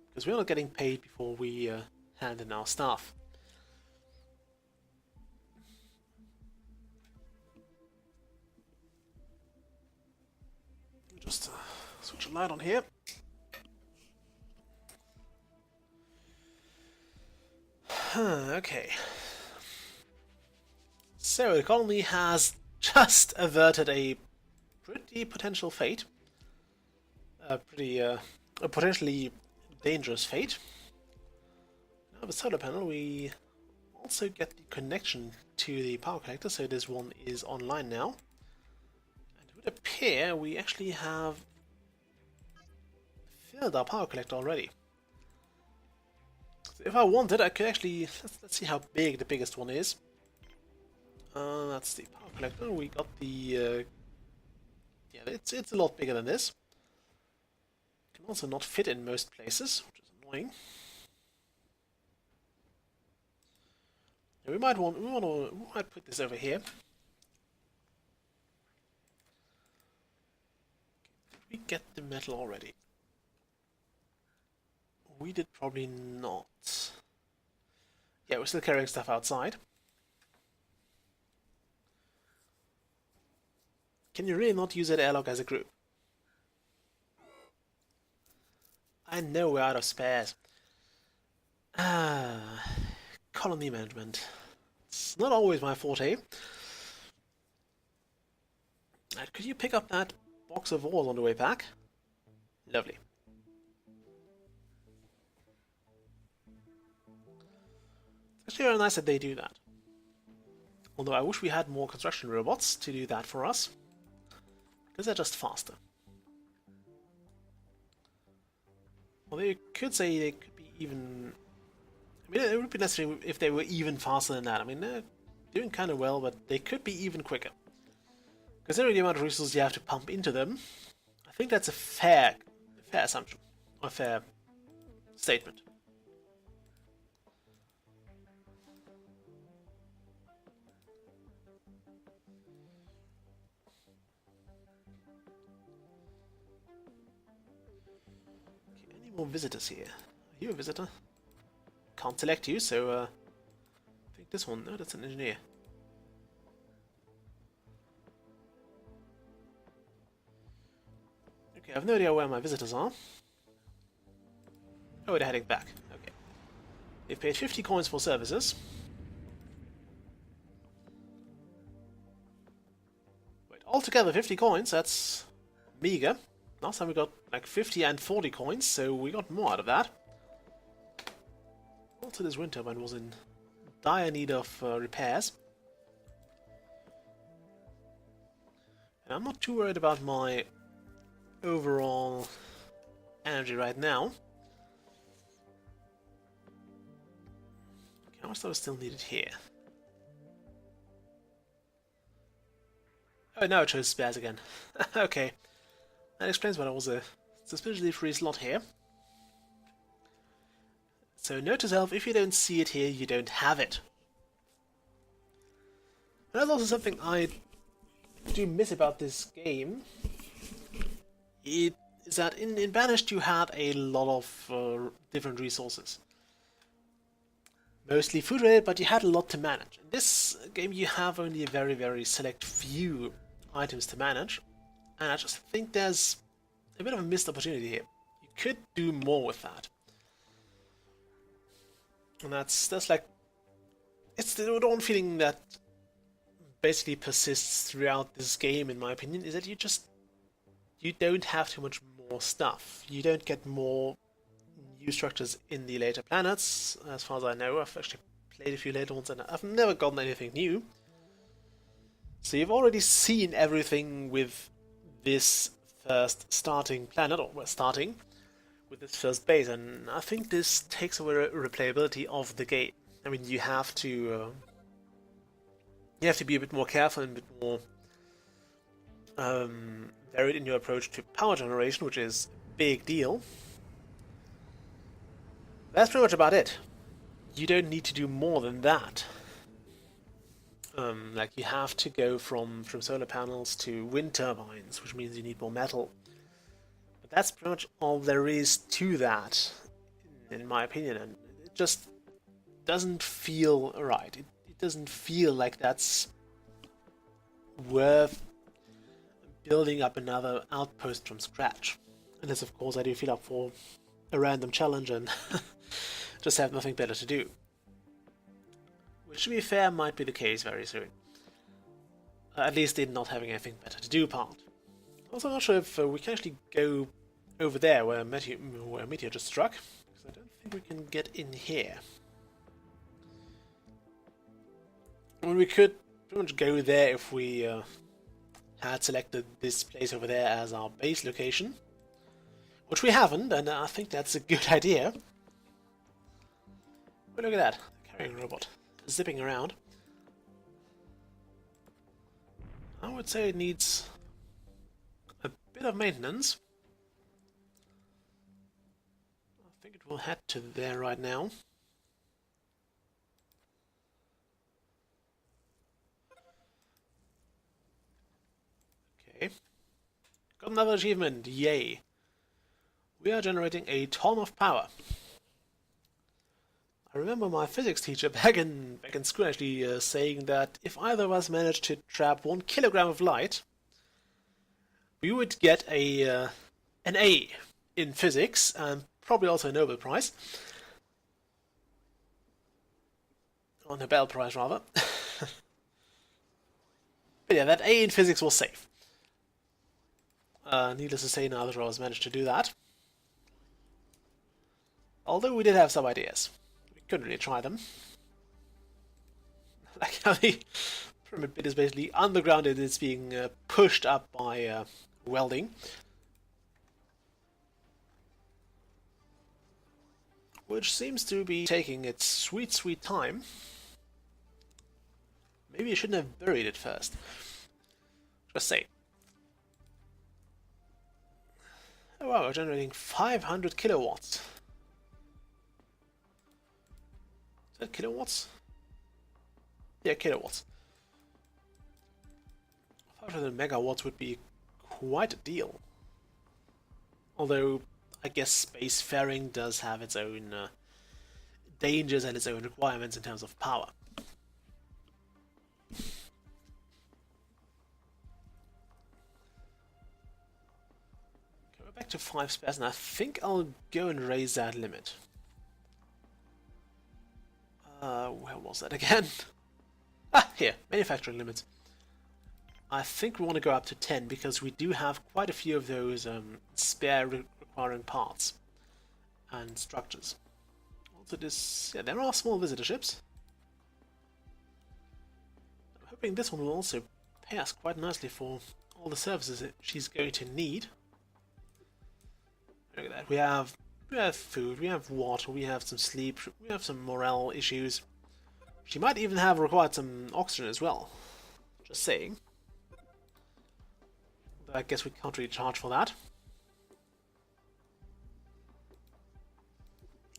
Because we're not getting paid before we hand in our stuff. Just switch a light on here. Okay. So the colony has just averted a pretty potential fate. A potentially dangerous fate. Now with solar panel we also get the connection to the power collector, so this one is online now. And it would appear we actually have filled our power collector already. So if I wanted, I could actually... Let's see how big the biggest one is. That's the power collector. We got the... yeah, it's a lot bigger than this. Can also not fit in most places, which is annoying. Yeah, we might put this over here. Did we get the metal already? We did probably not. Yeah, we're still carrying stuff outside. Can you really not use that airlock as a group? I know we're out of spares. Colony management. It's not always my forte. Could you pick up that box of ores on the way back? Lovely. It's actually very nice that they do that. Although I wish we had more construction robots to do that for us. Because they're just faster. Although you could say they could be even... I mean, it would be necessary if they were even faster than that. I mean, they're doing kind of well, but they could be even quicker. Considering the amount of resources you have to pump into them, I think that's a fair assumption. Or a fair statement. More visitors here. Are you a visitor? Can't select you, so I think this one. No, that's an engineer. Okay, I have no idea where my visitors are. Oh, they're heading back. Okay. They've paid 50 coins for services. Wait, altogether 50 coins, that's meager. Last time we got like 50 and 40 coins, so we got more out of that. Also, this wind turbine was in dire need of repairs. And I'm not too worried about my overall energy right now. Okay, how much is still needed here? Oh, now it shows spares again. Okay. That explains why there was a suspiciously free slot here. So note to self, if you don't see it here, you don't have it. And that's also something I do miss about this game. It is that in Banished you had a lot of different resources. Mostly food related, but you had a lot to manage. In this game you have only a very, very select few items to manage. And I just think there's a bit of a missed opportunity here. You could do more with that. And that's like... it's the one feeling that basically persists throughout this game, in my opinion, is that you don't have too much more stuff. You don't get more new structures in the later planets, as far as I know. I've actually played a few later ones and I've never gotten anything new. So you've already seen everything with this first starting planet, or we're starting with this first base, and I think this takes away replayability of the game. I mean, you have to be a bit more careful and a bit more varied in your approach to power generation, which is a big deal. That's pretty much about it. You don't need to do more than that. Like, you have to go from solar panels to wind turbines, which means you need more metal. But that's pretty much all there is to that, in my opinion, and it just doesn't feel right. It doesn't feel like that's worth building up another outpost from scratch. Unless, of course, I do feel up for a random challenge and just have nothing better to do. Which, to be fair, might be the case very soon. At least in not having anything better to do part. Also, I'm not sure if we can actually go over there where Meteor just struck, because I don't think we can get in here. I mean, we could pretty much go there if we had selected this place over there as our base location. Which we haven't, and I think that's a good idea. But look at that, carrying robot, zipping around. I would say it needs a bit of maintenance. I think it will head to there right now. Okay. Got another achievement, yay! We are generating a ton of power. I remember my physics teacher back in school actually saying that if either of us managed to trap 1 kilogram of light, we would get an A in physics, and probably also a Nobel Prize. Or Nobel Prize, rather. But yeah, that A in physics was safe. Needless to say, neither of us managed to do that. Although we did have some ideas. We couldn't really try them. Like how the pyramid bit is basically underground and it's being pushed up by welding. Which seems to be taking its sweet, sweet time. Maybe you shouldn't have buried it first. Just say. Oh wow, we're generating 500 kilowatts. Is that kilowatts? Yeah, kilowatts. 500 megawatts would be quite a deal. Although, I guess spacefaring does have its own dangers and its own requirements in terms of power. Okay, we're back to 5 spares, and I think I'll go and raise that limit. Where was that again? Ah, here, manufacturing limits. I think we want to go up to 10 because we do have quite a few of those spare requiring parts and structures. Also, yeah, there are small visitor ships. I'm hoping this one will also pay us quite nicely for all the services that she's going to need. Look at that. We have food, we have water, we have some sleep, we have some morale issues. She might even have required some oxygen as well. Just saying. But I guess we can't really charge for that.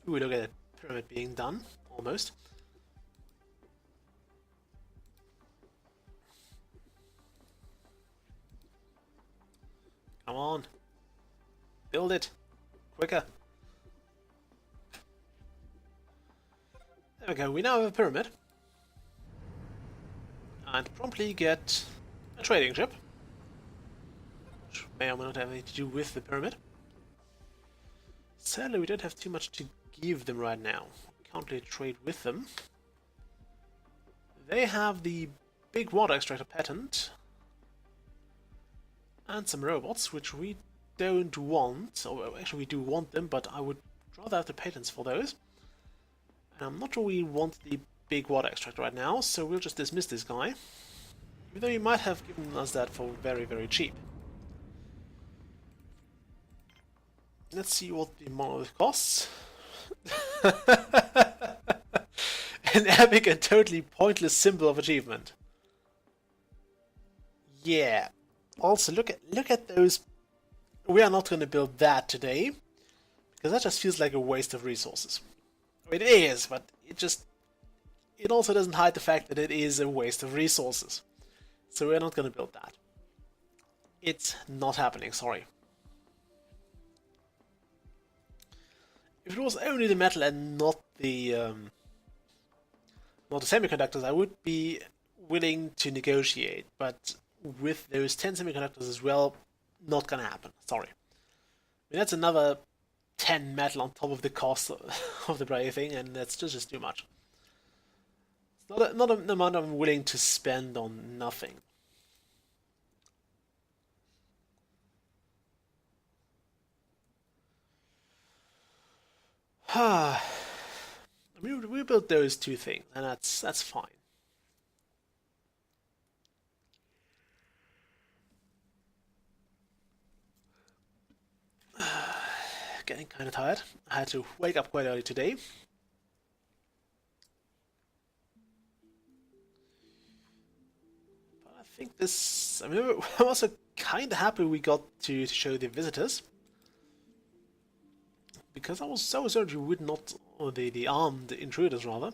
Ooh, look at that pyramid being done, almost. Come on. Build it. Quicker. There we go, we now have a pyramid. And promptly get a trading ship. Which may or may not have anything to do with the pyramid. Sadly, we don't have too much to give them right now. We can't really trade with them. They have the big water extractor patent. And some robots, which we don't want. Or actually, we do want them, but I would rather have the patents for those. And I'm not sure we want the big water extractor right now, so we'll just dismiss this guy. Even though he might have given us that for very, very cheap. Let's see what the monolith costs. An epic and totally pointless symbol of achievement. Yeah. Also, look at those. We are not going to build that today, because that just feels like a waste of resources. It is, but it also doesn't hide the fact that it is a waste of resources. So we're not going to build that. It's not happening, sorry. If it was only the metal and not the semiconductors, I would be willing to negotiate. But with those 10 semiconductors as well, not gonna happen. Sorry. I mean, that's another 10 metal on top of the cost of the bloody thing, and that's just too much. It's not an amount I'm willing to spend on nothing. I mean, we built those two things, and that's fine. Getting kind of tired. I had to wake up quite early today. But I think this... I mean, I'm also kind of happy we got to show the visitors. Because I was so certain we would not... Or the armed intruders, rather.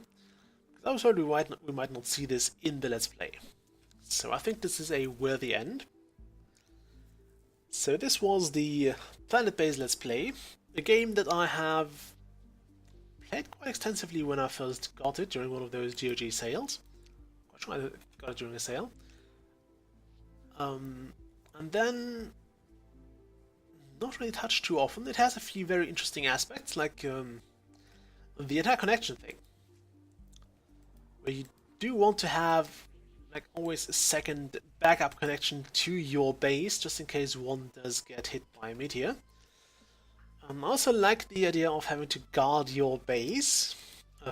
Because I was certain we might not see this in the Let's Play. So I think this is a worthy end. So this was the Planetbase Let's Play. A game that I have played quite extensively when I first got it during one of those GOG sales. Quite sure I got it during a sale. And then not really touched too often. It has a few very interesting aspects, like the interconnection thing, where you do want to have like always a second backup connection to your base, just in case one does get hit by a meteor. I also like the idea of having to guard your base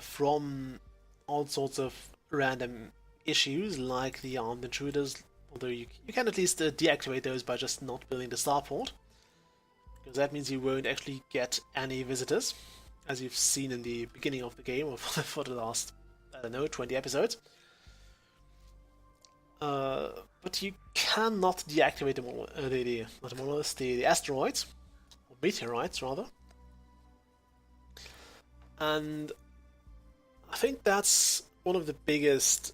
from all sorts of random issues, like the armed intruders, although you can at least deactivate those by just not building the starport, because that means you won't actually get any visitors, as you've seen in the beginning of the game, or for the last, I don't know, 20 episodes. But you cannot deactivate the asteroids, or meteorites rather. And I think that's one of the biggest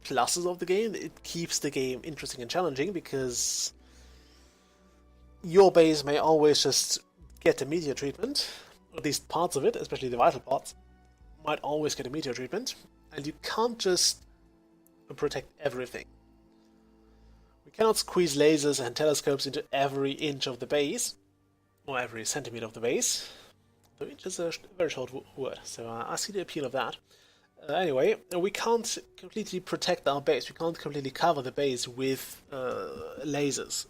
pluses of the game. It keeps the game interesting and challenging, because your base may always just get a meteor treatment, or at least parts of it, especially the vital parts, might always get a meteor treatment, and you can't just protect everything. We cannot squeeze lasers and telescopes into every inch of the base, or every centimeter of the base. The inch is a very short word, so I see the appeal of that. Anyway, we can't completely protect our base. We can't completely cover the base with lasers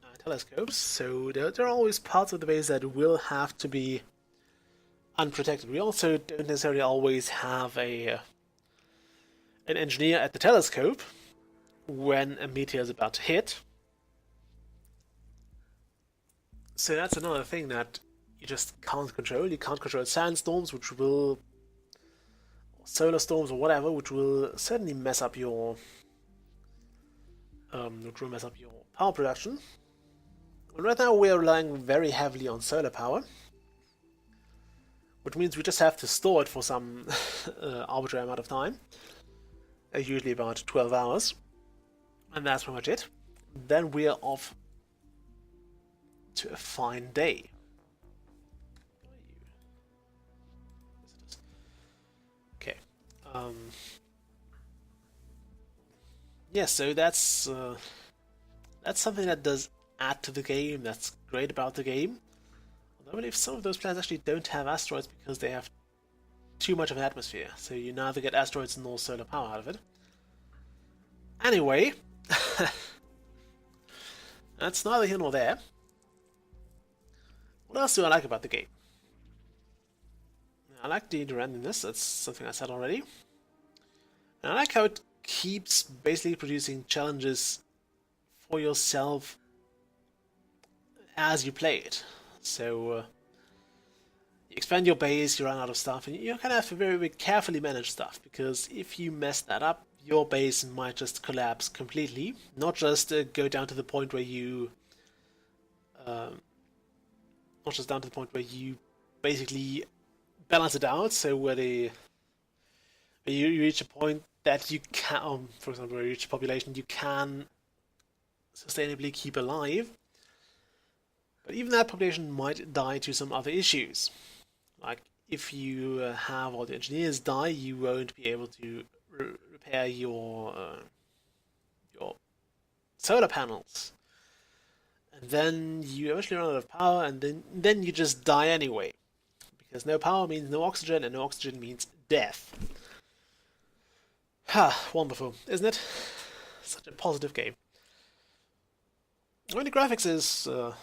and telescopes, so there are always parts of the base that will have to be unprotected. We also don't necessarily always have an engineer at the telescope when a meteor is about to hit. So that's another thing that you just can't control. You can't control sandstorms, which will... solar storms or whatever, which will certainly mess up your... power production. And right now we are relying very heavily on solar power, which means we just have to store it for some arbitrary amount of time. Usually about 12 hours, and that's pretty much it. then we're off to a fine day. Okay. Yeah, so that's something that does add to the game. That's great about the game. Although I believe some of those planets actually don't have asteroids because they have too much of an atmosphere. So you neither get asteroids nor solar power out of it. Anyway, that's neither here nor there. What else do I like about the game? I like the randomness, that's something I said already. And I like how it keeps basically producing challenges for yourself as you play it. So you expand your base, you run out of stuff, and you kind of have to very, very carefully manage stuff, because if you mess that up, your base might just collapse completely. Not just go down to the point where you basically balance it out, so where you reach a point that you can, for example, where you reach a population you can sustainably keep alive. But even that population might die to some other issues. Like, if you have all the engineers die, you won't be able to repair your solar panels. And then you eventually run out of power, and then you just die anyway. Because no power means no oxygen, and no oxygen means death. Ha, wonderful, isn't it? Such a positive game. I mean, the graphics is are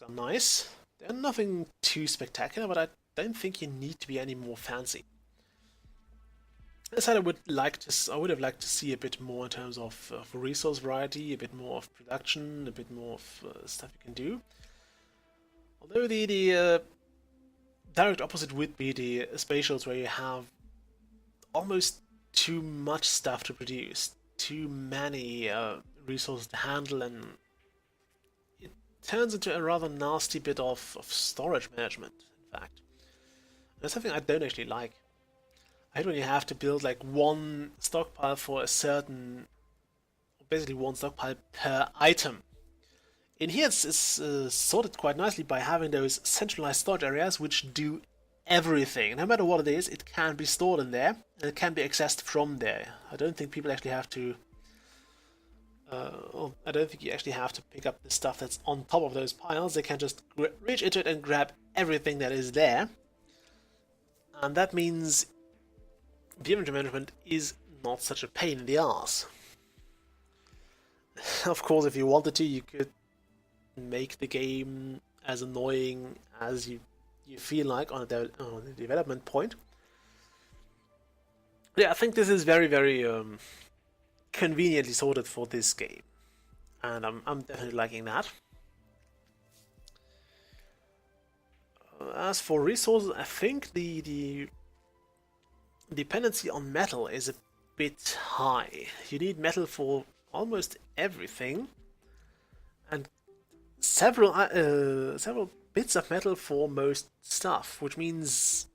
nice. They're nothing too spectacular, but I don't think you need to be any more fancy. As I said, I would have liked to see a bit more in terms of resource variety, a bit more of production, a bit more of stuff you can do. Although the direct opposite would be the spatials, where you have almost too much stuff to produce, too many resources to handle, and it turns into a rather nasty bit of storage management, in fact. And that's something I don't actually like. I hate when you have to build like one stockpile for a certain, basically one stockpile per item. In here it's sorted quite nicely by having those centralized storage areas which do everything. No matter what it is, it can be stored in there, and it can be accessed from there. I don't think people actually have to I don't think you actually have to pick up the stuff that's on top of those piles. They can just reach into it and grab everything that is there. And that means the inventory management is not such a pain in the ass. Of course, if you wanted to, you could make the game as annoying as you feel like on the development point. Yeah, I think this is very, very conveniently sorted for this game, and I'm definitely liking that. As for resources, I think the dependency on metal is a bit high. You need metal for almost everything, and several bits of metal for most stuff, which means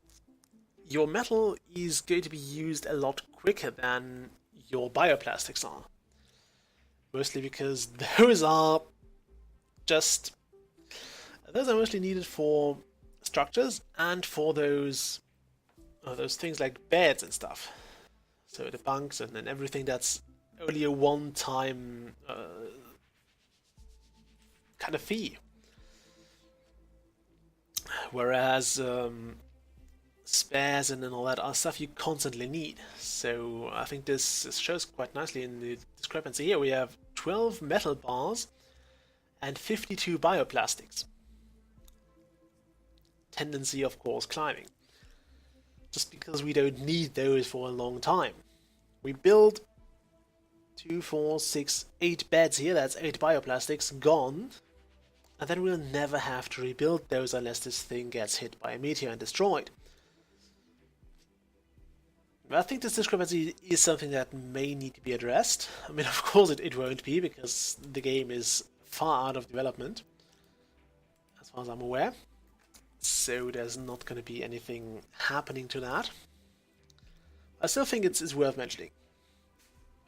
your metal is going to be used a lot quicker than your bioplastics are. Mostly because those are mostly needed for structures and for those things like beds and stuff. So the bunks and then everything that's only a one-time kind of fee. Whereas spares and then all that other stuff you constantly need. So I think this shows quite nicely in the discrepancy here. We have 12 metal bars and 52 bioplastics. Tendency, of course, climbing. Just because we don't need those for a long time. We build 2, 4, 6, 8 beds here. That's 8 bioplastics gone. And then we'll never have to rebuild those unless this thing gets hit by a meteor and destroyed. I think this discrepancy is something that may need to be addressed. I mean, of course it won't be, because the game is far out of development, as far as I'm aware. So there's not going to be anything happening to that. I still think it's worth mentioning.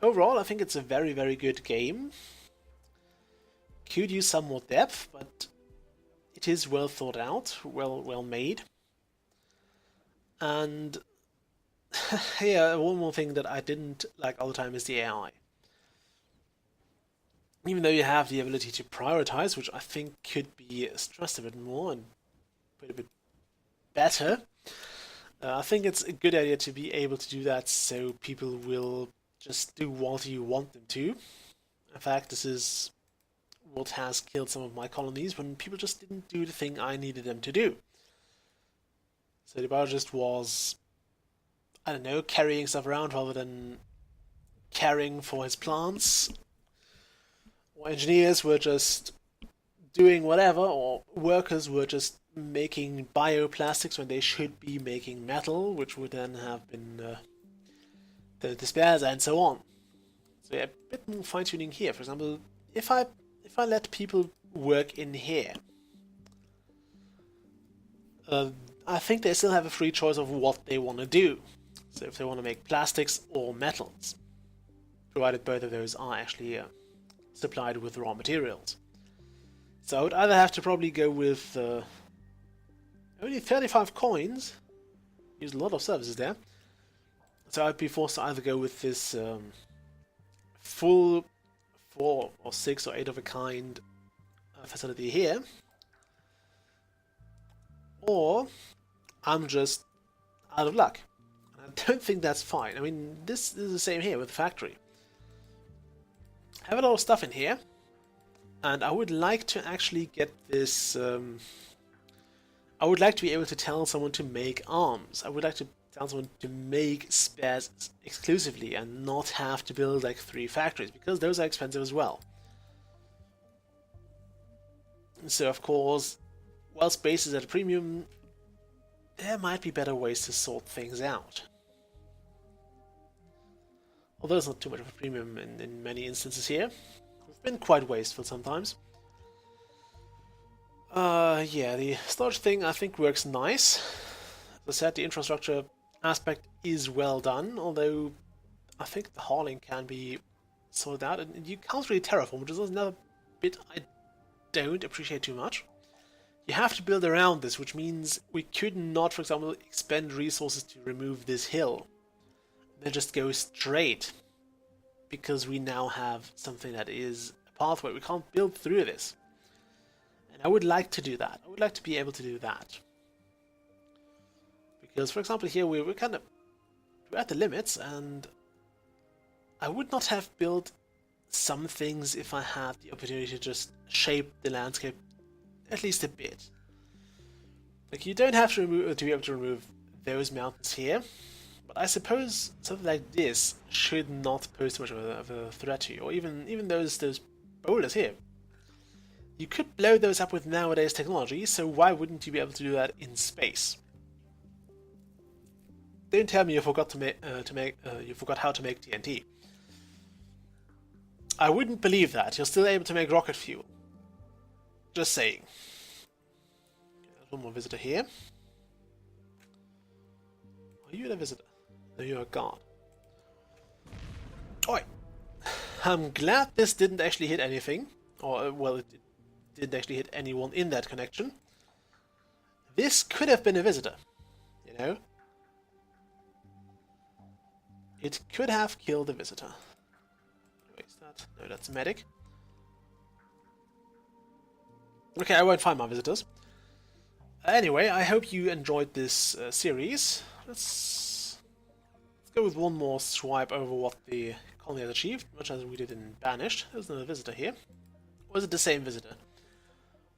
Overall, I think it's a very, very good game. could use some more depth, but it is well thought out, well made. And yeah, one more thing that I didn't like all the time is the AI. Even though you have the ability to prioritize, which I think could be stressed a bit more and put a bit better, I think it's a good idea to be able to do that so people will just do what you want them to. In fact, this is what has killed some of my colonies, when people just didn't do the thing I needed them to do. So the biologist was, I don't know, carrying stuff around rather than caring for his plants. Or engineers were just doing whatever, or workers were just making bioplastics when they should be making metal, which would then have been the spares and so on. So yeah, a bit more fine-tuning here. For example, if I let people work in here, I think they still have a free choice of what they want to do. So if they want to make plastics or metals, provided both of those are actually supplied with raw materials. So I would either have to probably go with only 35 coins, use a lot of services there, so I'd be forced to either go with this full 4 or 6 or 8 of a kind facility here, or I'm just out of luck. And I don't think that's fine. I mean, this is the same here with the factory. I have a lot of stuff in here, and I would like to actually get this. I would like to be able to tell someone to make arms. I would like to tell someone to make spares exclusively and not have to build like 3 factories, because those are expensive as well. So of course, while space is at a premium, there might be better ways to sort things out. Although it's not too much of a premium in many instances here. We've been quite wasteful sometimes. Yeah, the storage thing I think works nice. As I said, the infrastructure aspect is well done, although I think the hauling can be sorted out, and you can't really terraform, which is another bit I don't appreciate too much. You have to build around this, which means we could not, for example, expend resources to remove this hill. Then just go straight, because we now have something that is a pathway. We can't build through this. And I would like to do that. I would like to be able to do that. Because, for example, here we're at the limits, and I would not have built some things if I had the opportunity to just shape the landscape at least a bit. Like, you don't have to be able to remove those mountains here, but I suppose something like this should not pose too much of a threat to you, or even those boulders here. You could blow those up with nowadays technology, so why wouldn't you be able to do that in space? Don't tell me you forgot you forgot how to make TNT. I wouldn't believe that. You're still able to make rocket fuel. Just saying. There's one more visitor here. Are you a visitor? No, you're a guard. Oi! I'm glad this didn't actually hit anything. Or, well, it didn't actually hit anyone in that connection. This could have been a visitor. You know? It could have killed a visitor. Wait, is that? No, that's a medic. Okay, I won't find my visitors. Anyway, I hope you enjoyed this series. Let's go with one more swipe over what the colony has achieved, much as we did in Banished. There's another visitor here. Or is it the same visitor?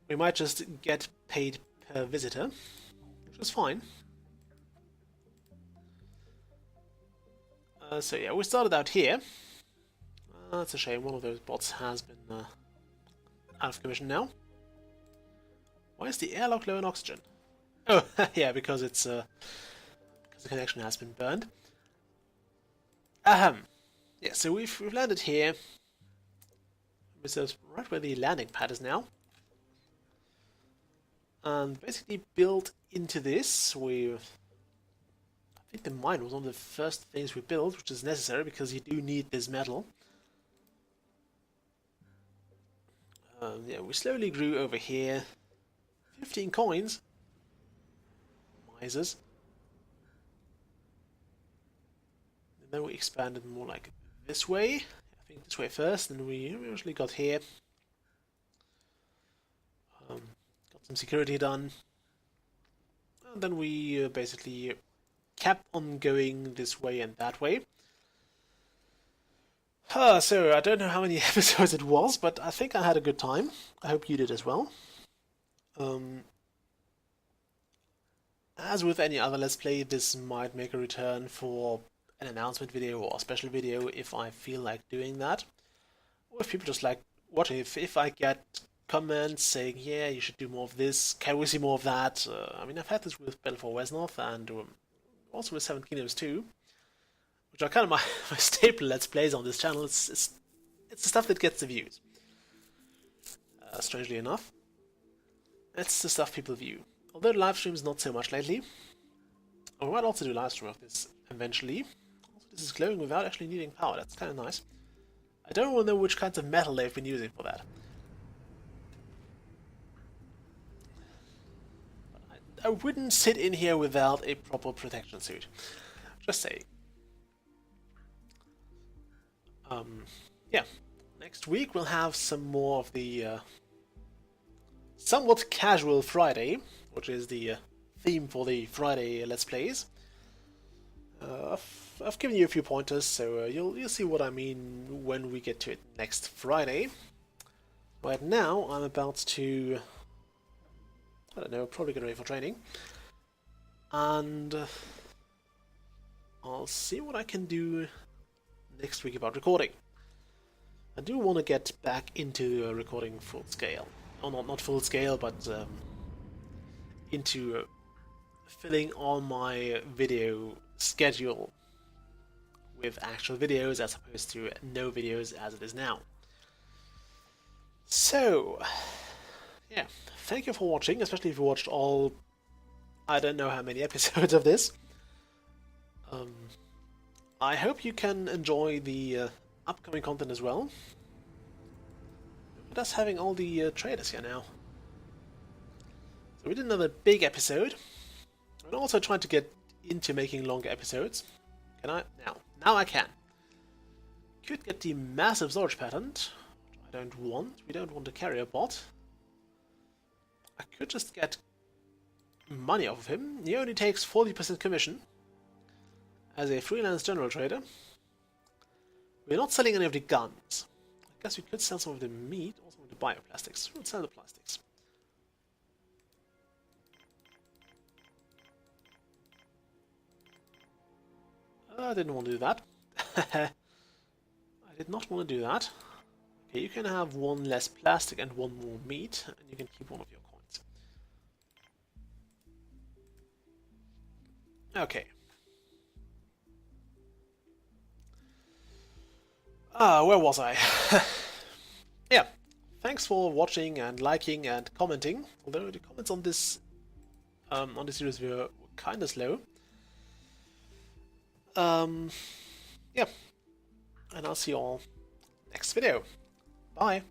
We might just get paid per visitor, which is fine. So yeah, we started out here. That's a shame, one of those bots has been out of commission now. Why is the airlock low in oxygen? Oh, yeah, because it's because the connection has been burned. Ahem. Yeah, so we've landed here. This is right where the landing pad is now. And basically built into this, I think the mine was one of the first things we built, which is necessary because you do need this metal. Yeah, we slowly grew over here. 15 coins. Misers. And then we expanded more like this way. I think this way first, and we actually got here. Got some security done. And then we basically kept on going this way and that way. So I don't know how many episodes it was, but I think I had a good time. I hope you did as well. As with any other Let's Play, this might make a return for an announcement video or a special video if I feel like doing that. Or if people just like watching. If I get comments saying, yeah, you should do more of this, can we see more of that? I mean, I've had this with Battle for Westnorth and also with Seven Kingdoms too, which are kind of my staple Let's Plays on this channel. It's the stuff that gets the views. Strangely enough. It's the stuff people view. Although live streams not so much lately. I might also do live stream of this eventually. Also, this is glowing without actually needing power. That's kind of nice. I don't want to know which kinds of metal they've been using for that. I wouldn't sit in here without a proper protection suit. Just saying. Yeah. Next week we'll have some more of the somewhat casual Friday, which is the theme for the Friday Let's Plays. I've given you a few pointers, so you'll see what I mean when we get to it next Friday. Right now, I'm about to, I don't know, probably get ready for training, and I'll see what I can do next week about recording. I do want to get back into recording full scale. Oh, not full scale, but into filling on my video schedule with actual videos as opposed to no videos as it is now. So, yeah, thank you for watching, especially if you watched all, I don't know how many episodes of this. I hope you can enjoy the upcoming content as well. With us having all the traders here now. So we did another big episode. I'm also trying to get into making longer episodes. Can I? Now I can. Could get the massive storage patent, which I don't want. We don't want a carrier bot. I could just get money off of him. He only takes 40% commission as a freelance general trader. We're not selling any of the guns. I guess we could sell some of the meat, also the bioplastics. We'll sell the plastics. I didn't want to do that. I did not want to do that. Okay, you can have one less plastic and one more meat, and you can keep one of your coins. Okay. Where was I? Yeah, thanks for watching and liking and commenting. Although the comments on this series were kind of slow. Yeah, and I'll see you all next video. Bye.